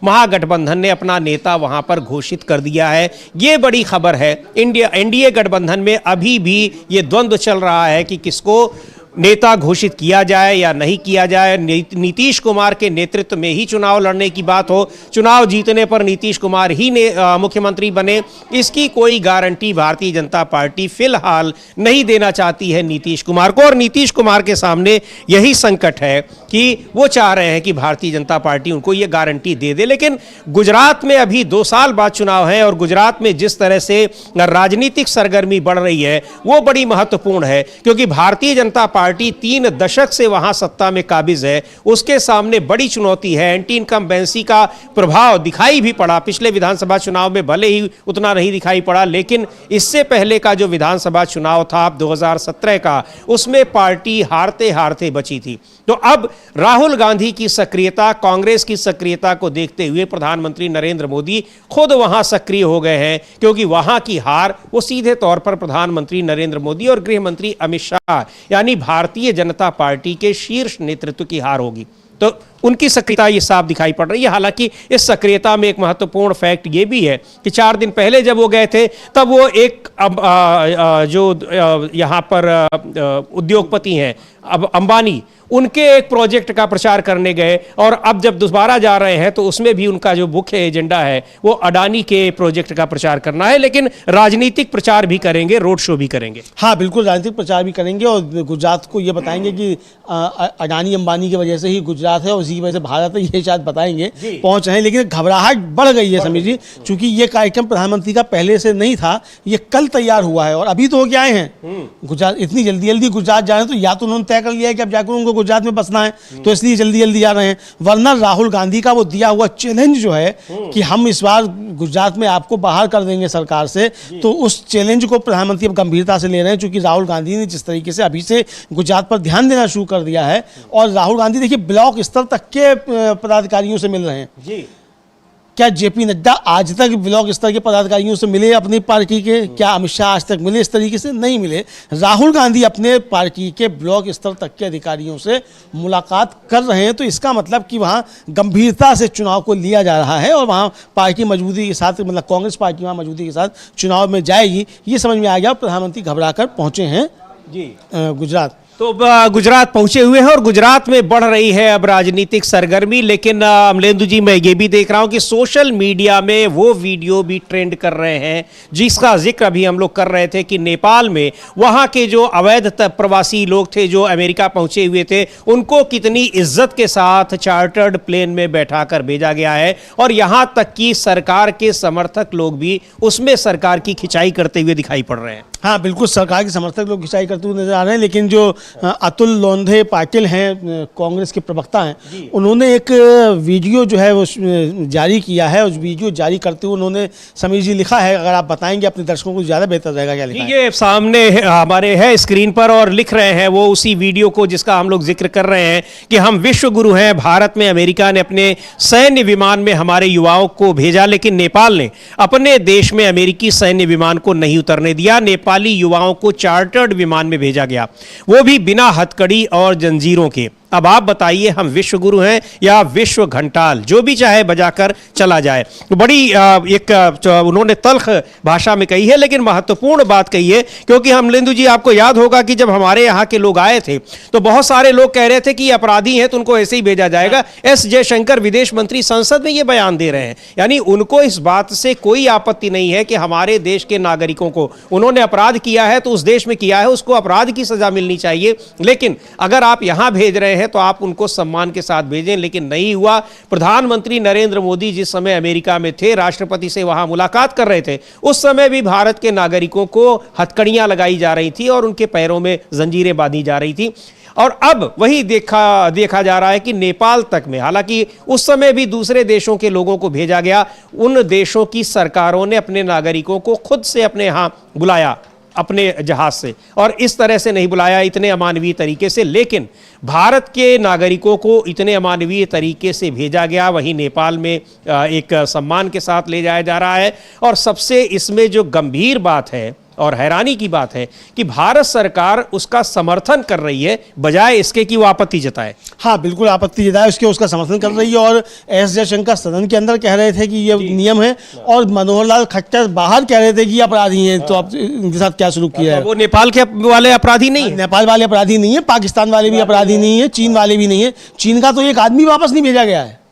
महागठबंधन ने अपना नेता वहां पर घोषित कर दिया है। ये बड़ी खबर है। एनडीए गठबंधन में अभी भी ये द्वंद्व चल रहा है कि किसको नेता घोषित किया जाए या नहीं किया जाए। नीतीश कुमार के नेतृत्व में ही चुनाव लड़ने की बात हो, चुनाव जीतने पर नीतीश कुमार ही मुख्यमंत्री बने, इसकी कोई गारंटी भारतीय जनता पार्टी फिलहाल नहीं देना चाहती है नीतीश कुमार को। और नीतीश कुमार के सामने यही संकट है कि वो चाह रहे हैं कि भारतीय जनता पार्टी उनको ये गारंटी दे दे। लेकिन गुजरात में अभी 2 साल बाद चुनाव है, और गुजरात में जिस तरह से राजनीतिक सरगर्मी बढ़ रही है वो बड़ी महत्वपूर्ण है, क्योंकि भारतीय जनता पार्टी 3 दशक से वहां सत्ता में काबिज है, उसके सामने बड़ी चुनौती है। एंटी इनकम्बेंसी का प्रभाव दिखाई भी पड़ा पिछले विधानसभा चुनाव में, भले ही उतना नहीं दिखाई पड़ा, लेकिन इससे पहले का जो विधानसभा चुनाव था 2017 का, उसमें पार्टी हारते हारते बची थी। तो अब राहुल गांधी की सक्रियता, कांग्रेस की सक्रियता को देखते हुए प्रधानमंत्री नरेंद्र मोदी खुद वहां सक्रिय हो गए हैं, क्योंकि वहां की हार वो सीधे तौर पर प्रधानमंत्री नरेंद्र मोदी और गृह मंत्री अमित शाह यानी भारतीय जनता पार्टी के शीर्ष नेतृत्व की हार होगी। तो उनकी सक्रियता ये साफ दिखाई पड़ रही है। हालांकि इस सक्रियता में एक महत्वपूर्ण फैक्ट ये भी है कि 4 दिन पहले जब वो गए थे तब वो एक जो यहाँ पर उद्योगपति हैं अब अंबानी, उनके एक प्रोजेक्ट का प्रचार करने गए, और अब जब दोबारा जा रहे हैं तो उसमें भी उनका जो मुख्य एजेंडा है वो अडानी के प्रोजेक्ट का प्रचार करना है, लेकिन राजनीतिक प्रचार भी करेंगे, रोड शो भी करेंगे। हाँ बिल्कुल, राजनीतिक प्रचार भी करेंगे और गुजरात को ये बताएंगे कि अडानी अंबानी की वजह से ही गुजरात है और इसी की वजह से भारत है, ये शायद बताएंगे, पहुंच रहे हैं। लेकिन घबराहट बढ़ गई है समीर जी, चूंकि ये कार्यक्रम प्रधानमंत्री का पहले से नहीं था, ये कल तैयार हुआ है और अभी तो होके आए हैं गुजरात। इतनी जल्दी जल्दी गुजरात जा रहे हैं तो या तो उन्होंने तय कर लिया है कि अब जाकर उनको गुजरात में बसना है, तो इसलिए जल्दी जल्दी जा रहे हैं। वरना राहुल गांधी का वो दिया हुआ चैलेंज जो है कि हम इस बार गुजरात में आपको बाहर कर देंगे सरकार से, तो उस चैलेंज को प्रधानमंत्री अब गंभीरता से ले रहे हैं। क्योंकि राहुल गांधी ने जिस तरीके से अभी से गुजरात पर ध्यान देना शुरू कर दिया है, और राहुल गांधी देखिए ब्लॉक स्तर तक के पदाधिकारियों से मिल रहे हैं जी। क्या जेपी नड्डा आज तक ब्लॉक स्तर के पदाधिकारियों से मिले अपनी पार्टी के? क्या अमित शाह आज तक मिले? इस तरीके से नहीं मिले। राहुल गांधी अपने पार्टी के ब्लॉक स्तर तक के अधिकारियों से मुलाकात कर रहे हैं, तो इसका मतलब कि वहाँ गंभीरता से चुनाव को लिया जा रहा है और वहाँ पार्टी मजबूती के साथ, मतलब कांग्रेस पार्टी वहाँ मजबूती के साथ चुनाव में जाएगी। ये समझ में आ गया। प्रधानमंत्री घबरा कर पहुँचे हैं जी गुजरात। तो गुजरात पहुंचे हुए हैं और गुजरात में बढ़ रही है अब राजनीतिक सरगर्मी। लेकिन अमलेंदु जी, मैं ये भी देख रहा हूं कि सोशल मीडिया में वो वीडियो भी ट्रेंड कर रहे हैं जिसका जिक्र अभी हम लोग कर रहे थे कि नेपाल में वहां के जो अवैध प्रवासी लोग थे जो अमेरिका पहुंचे हुए थे, उनको कितनी इज्जत के साथ चार्टर्ड प्लेन में बैठाकर भेजा गया है, और यहां तक कि सरकार के समर्थक लोग भी उसमें सरकार की खिंचाई करते हुए दिखाई पड़ रहे हैं। हाँ बिल्कुल, सरकार के समर्थक लोग खिंचाई करते हुए नजर आ रहे हैं। लेकिन जो अतुल लोंधे पाटिल हैं, कांग्रेस के प्रवक्ता हैं, उन्होंने एक वीडियो जो है वो जारी किया है। उस वीडियो जारी करते हुए उन्होंने, समीर जी, लिखा है, अगर आप बताएंगे अपने दर्शकों को ज़्यादा बेहतर रहेगा। क्या लिखा है? ये सामने हमारे है स्क्रीन पर, और लिख रहे हैं वो उसी वीडियो को जिसका हम लोग जिक्र कर रहे हैं कि हम विश्व गुरु हैं। भारत में अमेरिका ने अपने सैन्य विमान में हमारे युवाओं को भेजा, लेकिन नेपाल ने अपने देश में अमेरिकी सैन्य विमान को नहीं उतरने दिया। नेपाली युवाओं को चार्टर्ड विमान में भेजा गया, वो भी बिना हथकड़ी और जंजीरों के। अब आप बताइए, हम विश्व गुरु हैं या विश्व घंटाल, जो भी चाहे बजाकर चला जाए। तो बड़ी उन्होंने तल्ख भाषा में कही है, लेकिन महत्वपूर्ण बात कही है। क्योंकि अमलेंदु जी, आपको याद होगा कि जब हमारे यहाँ के लोग आए थे तो बहुत सारे लोग कह रहे थे कि अपराधी हैं तो उनको ऐसे ही भेजा जाएगा। एस जयशंकर विदेश मंत्री संसद में ये बयान दे रहे हैं, यानी उनको इस बात से कोई आपत्ति नहीं है कि हमारे देश के नागरिकों को, उन्होंने अपराध किया है तो उस देश में किया है, उसको अपराध की सजा मिलनी चाहिए। लेकिन अगर आप यहां भेज रहे हैं तो आप उनको सम्मान के साथ भेजें। लेकिन नहीं हुआ। प्रधानमंत्री नरेंद्र मोदी जिस समय अमेरिका में थे, राष्ट्रपति से वहां मुलाकात कर रहे थे, उस समय भी भारत के नागरिकों को हथकड़ियां लगाई जा रही थी और उनके पैरों में जंजीरें बांधी जा रही थी। और अब वही देखा जा रहा है कि नेपाल तक में, हालांकि उस समय भी दूसरे देशों के लोगों को भेजा गया, उन देशों की सरकारों ने अपने नागरिकों को खुद से अपने यहां बुलाया अपने जहाज से, और इस तरह से नहीं बुलाया इतने अमानवीय तरीके से। लेकिन भारत के नागरिकों को इतने अमानवीय तरीके से भेजा गया, वहीं नेपाल में एक सम्मान के साथ ले जाया जा रहा है। और सबसे इसमें जो गंभीर बात है और हैरानी की बात है कि भारत सरकार उसका समर्थन कर रही है, बजाय इसके कि वो आपत्ति जताए। हाँ बिल्कुल, आपत्ति जताए उसका समर्थन कर रही है। और एस जयशंकर सदन के अंदर कह रहे थे कि ये नियम है, और मनोहर लाल खट्टर बाहर कह रहे थे कि ये अपराधी हैं। तो आप इनके साथ क्या शुरू किया है? वो नेपाल के वाले अपराधी नहीं है, नेपाल वाले अपराधी नहीं है, पाकिस्तान वाले भी अपराधी नहीं है, चीन वाले भी नहीं है। चीन का तो एक आदमी वापस नहीं भेजा गया है,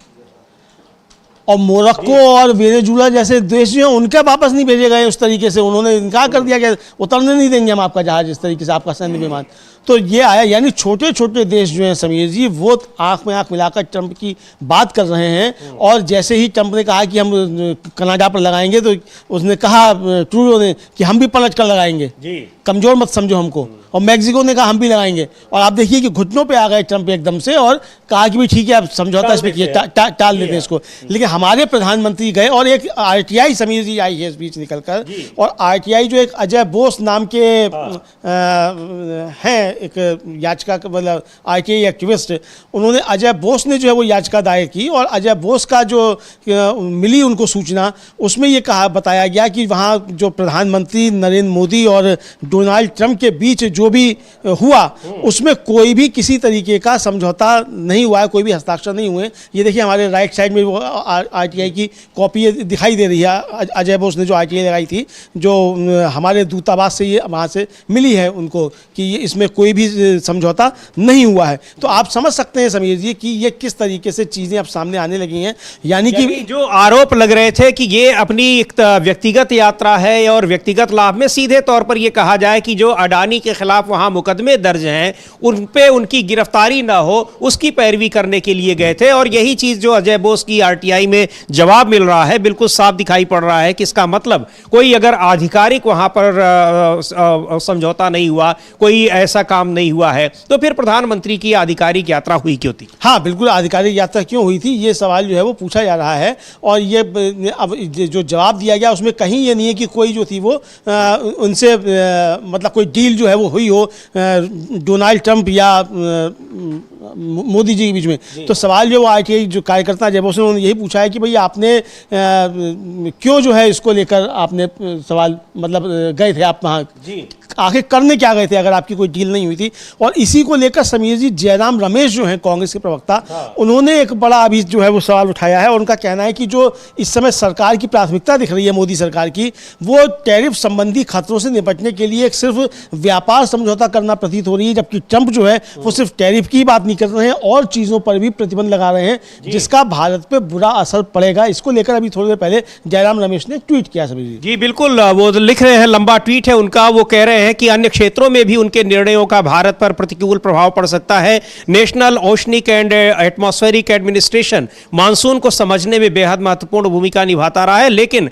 और मोरक्को और वेनेजुला जैसे देश जो हैं उनके वापस नहीं भेजे गए। उस तरीके से उन्होंने इनकार कर दिया कि उतरने नहीं देंगे हम आपका जहाज, इस तरीके से आपका सैन्य विमान। तो ये आया, यानी छोटे छोटे देश जो हैं समीर जी, वो आंख में आंख मिलाकर ट्रंप की बात कर रहे हैं। और जैसे ही ट्रंप ने कहा कि हम कनाडा पर लगाएंगे, तो उसने कहा ट्रूडो ने कि हम भी पलट कर लगाएंगे, कमजोर मत समझो हमको। और मैक्सिको ने कहा हम भी लगाएंगे। और आप देखिए कि घुटनों पे आ गए ट्रंप एकदम से और कहा कि भी ठीक है, आप समझौता इस पर किए, टाल देते हैं इसको। लेकिन हमारे प्रधानमंत्री गए और एक आरटीआई समीर जी आई है इस बीच निकलकर, और आरटीआई जो एक अजय बोस नाम के हैं, एक याचिका, मतलब आरटीआई एक्टिविस्ट, उन्होंने, अजय बोस ने जो है वो याचिका दायर की। और अजय बोस का जो मिली उनको सूचना, उसमें ये कहा, बताया गया कि वहाँ जो प्रधानमंत्री नरेंद्र मोदी और डोनाल्ड ट्रंप के बीच जो भी हुआ, उसमें कोई भी किसी तरीके का समझौता नहीं हुआ है, कोई भी हस्ताक्षर नहीं हुए। ये देखिए हमारे राइट साइड में वो आरटीआई की कॉपी दिखाई दे रही है, अजय बोस ने जो आरटीआई लगाई थी, जो हमारे दूतावास से ये वहाँ से मिली है उनको, कि ये इसमें कोई भी समझौता नहीं हुआ है। तो आप समझ सकते हैं समीर जी कि ये किस तरीके से चीज़ें अब सामने आने लगी हैं। यानी कि जो आरोप लग रहे थे कि ये अपनी एक व्यक्तिगत यात्रा है और व्यक्तिगत लाभ में, सीधे तौर पर ये कहा जाए कि जो अडानी के खिलाफ वहां मुकदमे दर्ज हैं, उन पे उनकी गिरफ्तारी ना हो, उसकी पैरवी करने के लिए गए थे। और यही चीज जो अजय बोस की आरटीआई में जवाब मिल रहा है, बिल्कुल साफ दिखाई पड़ रहा है कि इसका मतलब कोई अगर आधिकारिक वहां पर समझौता नहीं हुआ, कोई ऐसा काम नहीं हुआ है, तो फिर प्रधानमंत्री की आधिकारिक यात्रा हुई क्यों थी? हाँ बिल्कुल, आधिकारिक यात्रा क्यों हुई थी, ये सवाल जो है वो पूछा जा रहा है। और ये अब जो जवाब दिया गया उसमें कहीं ये नहीं है कि कोई जो थी वो उनसे मतलब कोई डील जो है वो हुई हो डोनाल्ड ट्रंप या मोदी जी के बीच में। तो सवाल जो आरटीआई जो कार्यकर्ता जब उन्होंने यही पूछा है कि भाई आपने क्यों जो है इसको लेकर आपने सवाल, मतलब गए थे आप वहाँ, आखिर करने क्या गए थे अगर आपकी कोई डील नहीं हुई थी। और इसी को लेकर समीर जी, जयराम रमेश जो हैं कांग्रेस के प्रवक्ता, उन्होंने एक बड़ा अभी जो है वो सवाल उठाया है। और उनका कहना है कि जो इस समय सरकार की प्राथमिकता दिख रही है मोदी सरकार की, वो टैरिफ संबंधी खतरों से निपटने के लिए एक सिर्फ व्यापार समझौता करना प्रतीत हो रही है, जबकि ट्रंप जो है वो सिर्फ टैरिफ की बात नहीं कर रहे हैं और चीज़ों पर भी प्रतिबंध लगा रहे हैं, जिसका भारत पर बुरा असर पड़ेगा। इसको लेकर अभी थोड़ी देर पहले जयराम रमेश ने ट्वीट किया समीर जी। जी बिल्कुल, वो लिख रहे हैं, लंबा ट्वीट है उनका, वो कह रहे हैं कि अन्य क्षेत्रों में भी उनके निर्णयों का भारत पर प्रतिकूल प्रभाव पड़ सकता है। National oceanic and atmospheric administration monsoon को समझने में बेहद महत्वपूर्ण भूमिका निभाता रहा है, लेकिन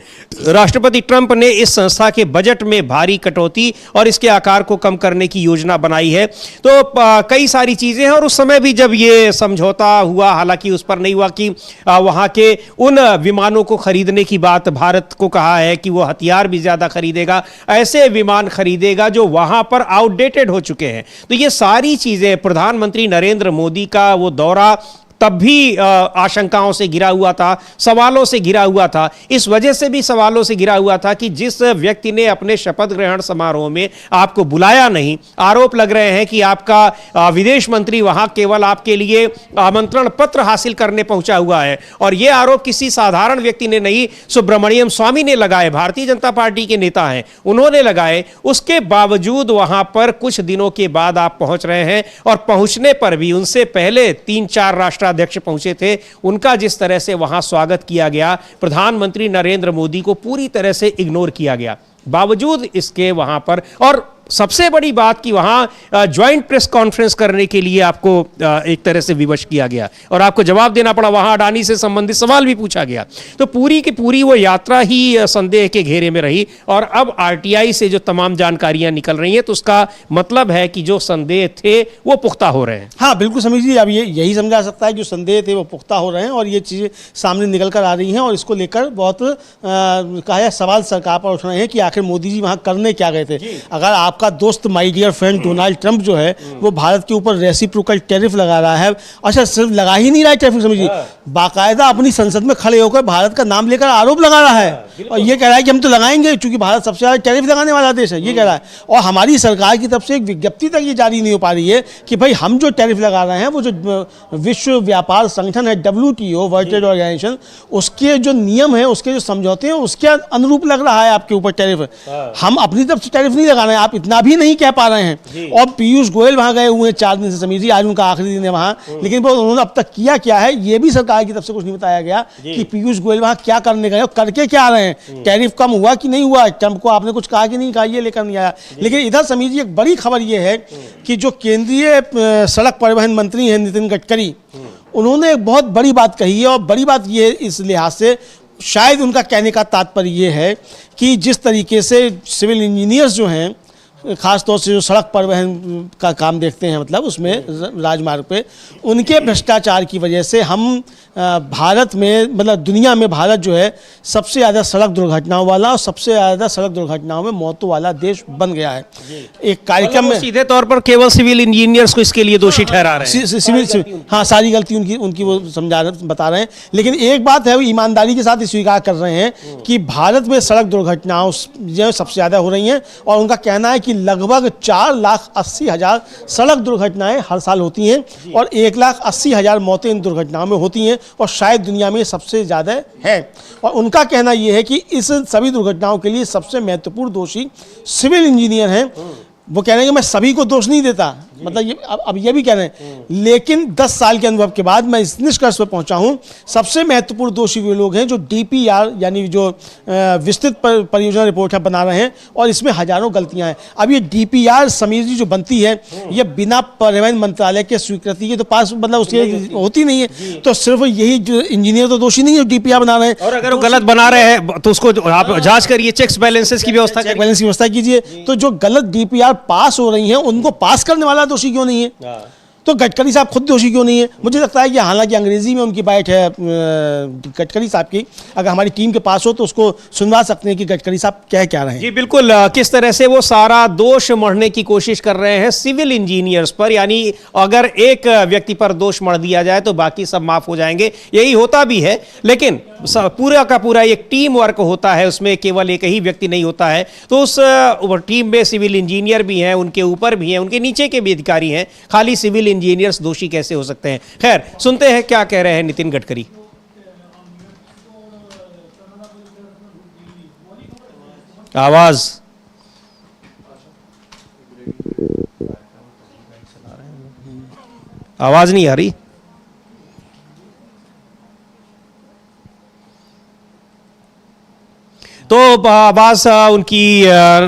राष्ट्रपति ट्रंप ने इस संस्था के बजट में भारी कटौती और इसके आकार को कम करने की योजना बनाई है। तो कई सारी चीजें हैं। और उस समय भी जब ये समझौता हुआ, हालांकि उस पर नहीं हुआ कि वहां के उन विमानों को खरीदने की बात भारत को कहा है कि वो हथियार भी ज्यादा खरीदेगा, ऐसे विमान खरीदेगा जो वहां पर आउटडेटेड हो चुके हैं। तो ये सारी चीजें, प्रधानमंत्री नरेंद्र मोदी का वो दौरा तब भी आशंकाओं से घिरा हुआ था, सवालों से घिरा हुआ था। इस वजह से भी सवालों से घिरा हुआ था कि जिस व्यक्ति ने अपने शपथ ग्रहण समारोह में आपको बुलाया नहीं, आरोप लग रहे हैं कि आपका विदेश मंत्री वहां केवल आपके लिए आमंत्रण पत्र हासिल करने पहुंचा हुआ है। और यह आरोप किसी साधारण व्यक्ति ने नहीं, सुब्रमण्यम स्वामी ने लगाए, भारतीय जनता पार्टी के नेता हैं, उन्होंने लगाए। उसके बावजूद वहां पर कुछ दिनों के बाद आप पहुंच रहे हैं, और पहुंचने पर भी उनसे पहले 3-4 राष्ट्र अध्यक्ष पहुंचे थे, उनका जिस तरह से वहां स्वागत किया गया, प्रधानमंत्री नरेंद्र मोदी को पूरी तरह से इग्नोर किया गया। बावजूद इसके वहां पर, और सबसे बड़ी बात कि वहां ज्वाइंट प्रेस कॉन्फ्रेंस करने के लिए आपको एक तरह से विवश किया गया और आपको जवाब देना पड़ा, वहां अडानी से संबंधित सवाल भी पूछा गया। तो पूरी की पूरी वो यात्रा ही संदेह के घेरे में रही। और अब आरटीआई से जो तमाम जानकारियां निकल रही हैं, तो उसका मतलब है कि जो संदेह थे वो पुख्ता हो रहे हैं। हाँ बिल्कुल समीर जी, अब ये यही समझा सकता है कि जो संदेह थे वो पुख्ता हो रहे हैं और ये चीज़ें सामने निकल कर आ रही हैं। और इसको लेकर बहुत कहा सवाल सरकार पर उठ रहे हैं कि आखिर मोदी जी वहाँ करने क्या गए थे। अगर आपका दोस्त my dear friend Donald Trump जो है वो भारत के ऊपर रेसिप्रोकल टैरिफ लगा रहा है, अच्छा सिर्फ लगा ही नहीं रहा है टैरिफ समझिए, बाकायदा अपनी संसद में खड़े होकर भारत का नाम लेकर आरोप लगा रहा है और ये कह रहा है कि हम तो लगाएंगे क्योंकि भारत सबसे ज़्यादा टैरिफ लगाने वाला देश है, ये कह रहा है। और हमारी सरकार की तरफ से एक विज्ञप्ति तक ये जारी नहीं हो पा रही है कि भाई हम जो टैरिफ लगा रहे हैं वो जो विश्व व्यापार संगठन है WTO, वर्ल्ड ट्रेड ऑर्गेनाइजेशन, उसके जो नियम है, उसके जो समझौते हैं, उसके अनुरूप लग रहा है आपके ऊपर टैरिफ। हम अपनी तरफ से टैरिफ नहीं लगा रहे हैं, आप इतना इतना भी नहीं कह पा रहे हैं। और पीयूष गोयल वहां गए हुए हैं 4 दिन से समीर जी, आज उनका आखिरी दिन है वहां, लेकिन वो उन्होंने अब तक किया क्या है ये भी सरकार की तरफ से कुछ नहीं बताया गया कि पीयूष गोयल वहां क्या करने गए और करके क्या आ रहे हैं। टैरिफ कम हुआ कि नहीं हुआ, ट्रंप को आपने कुछ कहा कि नहीं कहा, ये लेकर नहीं आया। लेकिन इधर समीर जी एक बड़ी खबर ये है कि जो केंद्रीय सड़क परिवहन मंत्री हैं नितिन गडकरी, उन्होंने एक बहुत बड़ी बात कही है। और बड़ी बात ये इस लिहाज से, शायद उनका कहने का तात्पर्य ये है कि जिस तरीके से सिविल इंजीनियर्स जो हैं, खास तौर से जो सड़क परिवहन का काम देखते हैं, मतलब उसमें राजमार्ग पे, उनके भ्रष्टाचार की वजह से हम भारत में, मतलब दुनिया में भारत जो है सबसे ज़्यादा सड़क दुर्घटनाओं वाला और सबसे ज़्यादा सड़क दुर्घटनाओं में मौतों वाला देश बन गया है। एक कार्यक्रम में सीधे तौर पर केवल सिविल इंजीनियर्स को इसके लिए दोषी ठहरा रहे हैं। सिविल हाँ, सारी गलती उनकी वो बता रहे हैं। लेकिन एक बात है, वो ईमानदारी के साथ स्वीकार कर रहे हैं कि भारत में सड़क दुर्घटनाओं जो सबसे ज़्यादा हो रही हैं। और उनका कहना है कि लगभग 4,80,000 सड़क दुर्घटनाएं हर साल होती हैं और 1,80,000 मौतें इन दुर्घटनाओं में होती हैं, और शायद दुनिया में सबसे ज़्यादा है। और उनका कहना यह है कि इस सभी दुर्घटनाओं के लिए सबसे महत्वपूर्ण दोषी सिविल इंजीनियर हैं। वो कह रहे हैं कि मैं सभी को दोष नहीं देता, मतलब ये अब ये भी कह रहे हैं, लेकिन 10 साल के अनुभव के बाद मैं इस निष्कर्ष पर पहुंचा हूं, सबसे महत्वपूर्ण दोषी वे लोग हैं जो डीपीआर यानी जो विस्तृत परियोजना रिपोर्ट है बना रहे हैं, और इसमें हजारों गलतियां हैं। अब ये डीपीआर समीर जी जो बनती है, ये बिना परिवहन मंत्रालय के स्वीकृति के तो पास, मतलब उसकी होती नहीं है। तो सिर्फ यही जो इंजीनियर तो दोषी नहीं है डीपीआर बना रहे हैं, और अगर वो गलत बना रहे हैं तो उसको आप जांच करिए, चेक्स बैलेंसेस की व्यवस्था, चेक बैलेंस की व्यवस्था कीजिए। तो जो गलत डीपीआर पास हो रही हैं, उनको पास करने वाला दोषी क्यों नहीं है? तो गडकरी साहब खुद दोषी क्यों नहीं है? मुझे लगता है कि हालांकि अंग्रेजी में उनकी बाइट है गडकरी साहब की, अगर हमारी टीम के पास हो तो उसको सुनवा सकते हैं कि गडकरी साहब क्या रहे हैं। जी बिल्कुल, किस तरह से वो सारा दोष मढ़ने की कोशिश कर रहे हैं सिविल इंजीनियर्स पर, यानी अगर एक व्यक्ति पर दोष मढ़ दिया जाए तो बाकी सब माफ हो जाएंगे। यही होता भी है, लेकिन पूरा का पूरा एक टीम वर्क होता है, उसमें केवल एक ही व्यक्ति नहीं होता है। तो उस टीम में सिविल इंजीनियर भी हैं, उनके ऊपर भी हैं, उनके नीचे के भी अधिकारी हैं। खाली सिविल इंजीनियर्स दोषी कैसे हो सकते हैं? खैर, सुनते हैं क्या कह रहे हैं नितिन गडकरी। आवाज नहीं आ रही। तो आवाज उनकी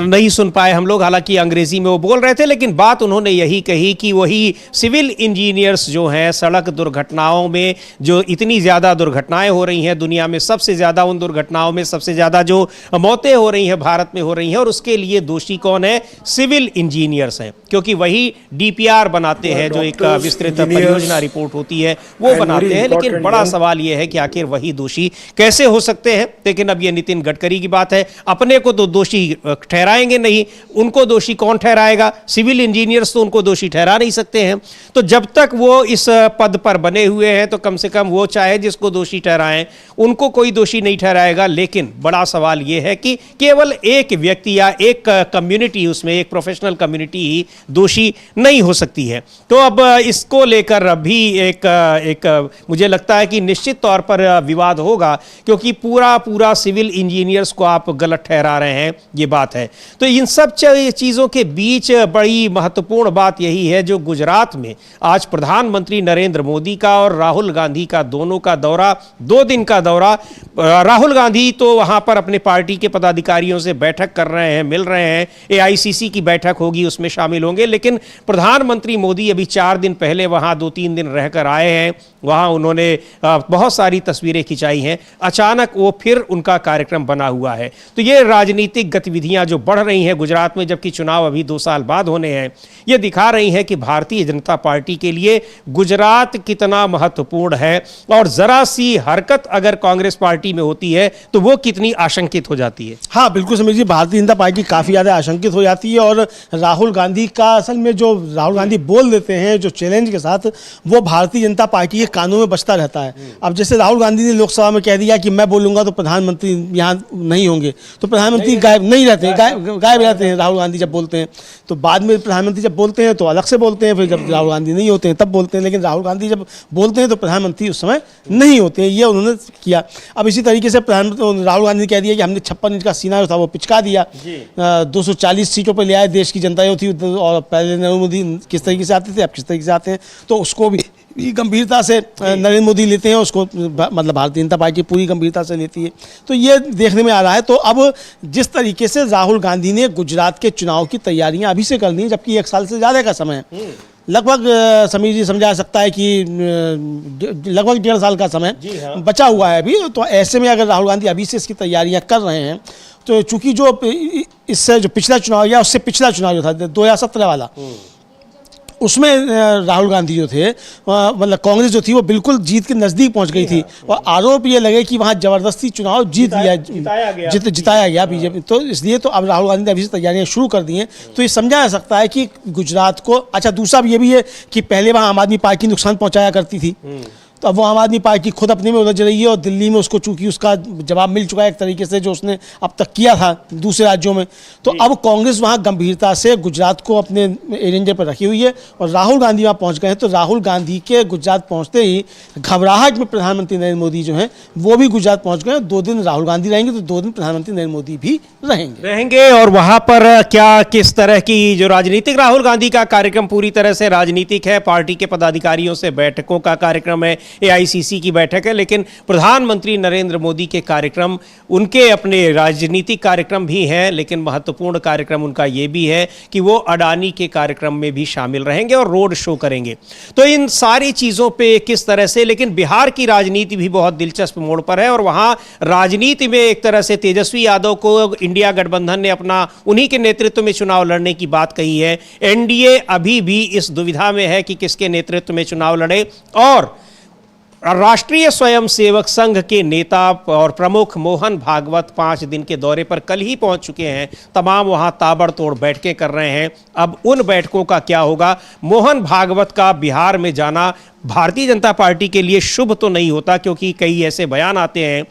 नहीं सुन पाए हम लोग, हालांकि अंग्रेजी में वो बोल रहे थे, लेकिन बात उन्होंने यही कही कि वही सिविल इंजीनियर्स जो हैं, सड़क दुर्घटनाओं में जो इतनी ज़्यादा दुर्घटनाएं हो रही हैं दुनिया में, सबसे ज़्यादा उन दुर्घटनाओं में सबसे ज़्यादा जो मौतें हो रही हैं भारत में हो रही हैं, और उसके लिए दोषी कौन है? सिविल इंजीनियर्स हैं, क्योंकि वही डीपीआर बनाते हैं, जो एक विस्तृत परियोजना रिपोर्ट होती है वो बनाते हैं। लेकिन बड़ा सवाल ये है कि आखिर वही दोषी कैसे हो सकते हैं? लेकिन अब ये नितिन गडकरी की बात है, अपने को तो दोषी ठहराएंगे नहीं, उनको दोषी कौन ठहराएगा? सिविल इंजीनियर्स तो उनको दोषी ठहरा नहीं सकते हैं। तो जब तक वो इस पद पर बने हुए हैं तो कम से कम वो चाहे जिसको दोषी ठहराएं, उनको कोई दोषी नहीं ठहराएगा। लेकिन बड़ा सवाल यह है कि केवल एक व्यक्ति या एक कम्युनिटी, उसमें एक प्रोफेशनल कम्युनिटी ही दोषी नहीं हो सकती है। तो अब इसको लेकर अभी एक मुझे लगता है कि निश्चित तौर पर विवाद होगा, क्योंकि पूरा सिविल इंजीनियर्स को आप गलत ठहरा रहे हैं, ये बात है। तो इन सब चीज़ों के बीच बड़ी महत्वपूर्ण बात यही है जो गुजरात में आज प्रधानमंत्री नरेंद्र मोदी का और राहुल गांधी का दोनों का दौरा, 2 दिन का दौरा। राहुल गांधी तो वहां पर अपने पार्टी के पदाधिकारियों से बैठक कर रहे हैं, मिल रहे हैं, AICC की बैठक होगी उसमें शामिल होंगे। लेकिन प्रधानमंत्री मोदी अभी 4 दिन पहले वहां 2-3 दिन रहकर आए हैं, वहां उन्होंने बहुत सारी तस्वीरें खिंचाई हैं। अचानक वो फिर उनका कार्यक्रम बना हुआ है। तो ये राजनीतिक गतिविधियां जो बढ़ रही हैं गुजरात में, जबकि चुनाव अभी 2 साल बाद होने हैं, ये दिखा रही हैं कि भारतीय जनता पार्टी के लिए गुजरात कितना महत्वपूर्ण है, और जरा सी हरकत अगर कांग्रेस पार्टी में होती है तो वो कितनी आशंकित हो जाती है। हाँ बिल्कुल समीर जी, भारतीय जनता पार्टी काफ़ी ज़्यादा आशंकित हो जाती है। और राहुल गांधी का असल में जो राहुल गांधी बोल देते हैं जो चैलेंज के साथ, वो भारतीय जनता पार्टी के कानों में बजता रहता है। अब जैसे राहुल गांधी ने लोकसभा में कह दिया कि मैं बोलूँगा तो प्रधानमंत्री यहाँ नहीं नहीं होंगे, तो प्रधानमंत्री गायब नहीं रहते हैं, गायब रहते हैं राहुल गांधी जब बोलते हैं। तो बाद में प्रधानमंत्री जब बोलते हैं तो अलग से बोलते हैं, फिर जब राहुल गांधी नहीं होते हैं तब बोलते हैं, लेकिन राहुल गांधी जब बोलते हैं तो प्रधानमंत्री उस समय नहीं होते हैं, ये उन्होंने किया। अब इसी तरीके से प्रधानमंत्री राहुल गांधी ने कह दिया कि हमने 56 इंच का सीना जो था वो पिचका दिया, 240 सीटों पर ले आए, देश की जनता जो थी, और पहले नरेंद्र मोदी किस तरीके से आते थे, अब किस तरीके से आते हैं, तो उसको भी गंभीरता से नरेंद्र मोदी लेते हैं, उसको मतलब भारतीय जनता पार्टी पूरी गंभीरता से लेती है। तो ये देखने में आ रहा है। तो अब जिस तरीके से राहुल गांधी ने गुजरात के चुनाव की तैयारियां अभी से करनी है, जबकि 1 साल से ज़्यादा का समय है, लगभग समीर जी समझा सकता है कि लगभग 1.5 साल का समय बचा हुआ है अभी। तो ऐसे में अगर राहुल गांधी अभी से इसकी तैयारियां कर रहे हैं, तो चूंकि जो इससे जो पिछला चुनाव या उससे पिछला चुनाव जो था 2017 वाला, उसमें राहुल गांधी जो थे, मतलब कांग्रेस जो थी वो बिल्कुल जीत के नज़दीक पहुंच गई थी, और आरोप ये लगे कि वहां ज़बरदस्ती चुनाव जिताया गया बीजेपी। तो इसलिए तो अब राहुल गांधी ने अभी से तैयारियां शुरू कर दी हैं। तो ये समझा जा सकता है कि गुजरात को, अच्छा दूसरा ये भी है कि पहले वहाँ आम आदमी पार्टी नुकसान पहुँचाया करती थी, तो अब वो आम आदमी पार्टी खुद अपने में उलझ रही है, और दिल्ली में उसको चूंकि उसका जवाब मिल चुका है एक तरीके से जो उसने अब तक किया था दूसरे राज्यों में, तो अब कांग्रेस वहाँ गंभीरता से गुजरात को अपने एजेंडे पर रखी हुई है, और राहुल गांधी वहाँ पहुँच गए हैं। तो राहुल गांधी के गुजरात पहुँचते ही घबराहट में प्रधानमंत्री नरेंद्र मोदी जो हैं वो भी गुजरात पहुँच गए। 2 दिन राहुल गांधी रहेंगे तो 2 दिन प्रधानमंत्री नरेंद्र मोदी भी रहेंगे। और वहाँ पर क्या किस तरह की जो राजनीतिक राहुल गांधी का कार्यक्रम पूरी तरह से राजनीतिक है, पार्टी के पदाधिकारियों से बैठकों का कार्यक्रम है, एआईसीसी की बैठक है, लेकिन प्रधानमंत्री नरेंद्र मोदी के कार्यक्रम उनके अपने राजनीतिक कार्यक्रम भी हैं, लेकिन महत्वपूर्ण कार्यक्रम उनका ये भी है कि वो अडानी के कार्यक्रम में भी शामिल रहेंगे और रोड शो करेंगे। तो इन सारी चीज़ों पे किस तरह से, लेकिन बिहार की राजनीति भी बहुत दिलचस्प मोड़ पर है, और वहाँ राजनीति में एक तरह से तेजस्वी यादव को इंडिया गठबंधन ने अपना उन्हीं के नेतृत्व में चुनाव लड़ने की बात कही है। एनडीए अभी भी इस दुविधा में है कि किसके नेतृत्व में चुनाव लड़े, और राष्ट्रीय स्वयंसेवक संघ के नेता और प्रमुख मोहन भागवत 5 दिन के दौरे पर कल ही पहुंच चुके हैं। तमाम वहां ताबड़तोड़ बैठकें कर रहे हैं। अब उन बैठकों का क्या होगा? मोहन भागवत का बिहार में जाना भारतीय जनता पार्टी के लिए शुभ तो नहीं होता, क्योंकि कई ऐसे बयान आते हैं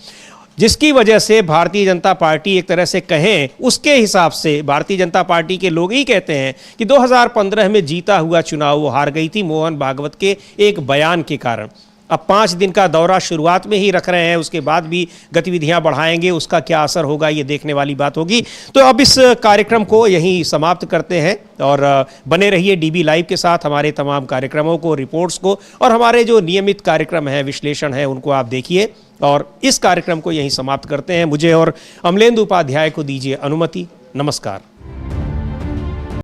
जिसकी वजह से भारतीय जनता पार्टी एक तरह से कहें, उसके हिसाब से भारतीय जनता पार्टी के लोग ही कहते हैं कि 2015 में जीता हुआ चुनाव वो हार गई थी मोहन भागवत के एक बयान के कारण। अब 5 दिन का दौरा शुरुआत में ही रख रहे हैं, उसके बाद भी गतिविधियां बढ़ाएंगे, उसका क्या असर होगा ये देखने वाली बात होगी। तो अब इस कार्यक्रम को यहीं समाप्त करते हैं, और बने रहिए डीबी लाइव के साथ। हमारे तमाम कार्यक्रमों को, रिपोर्ट्स को, और हमारे जो नियमित कार्यक्रम है, विश्लेषण है, उनको आप देखिए। और इस कार्यक्रम को यहीं समाप्त करते हैं। मुझे और अमलेंदु उपाध्याय को दीजिए अनुमति। नमस्कार।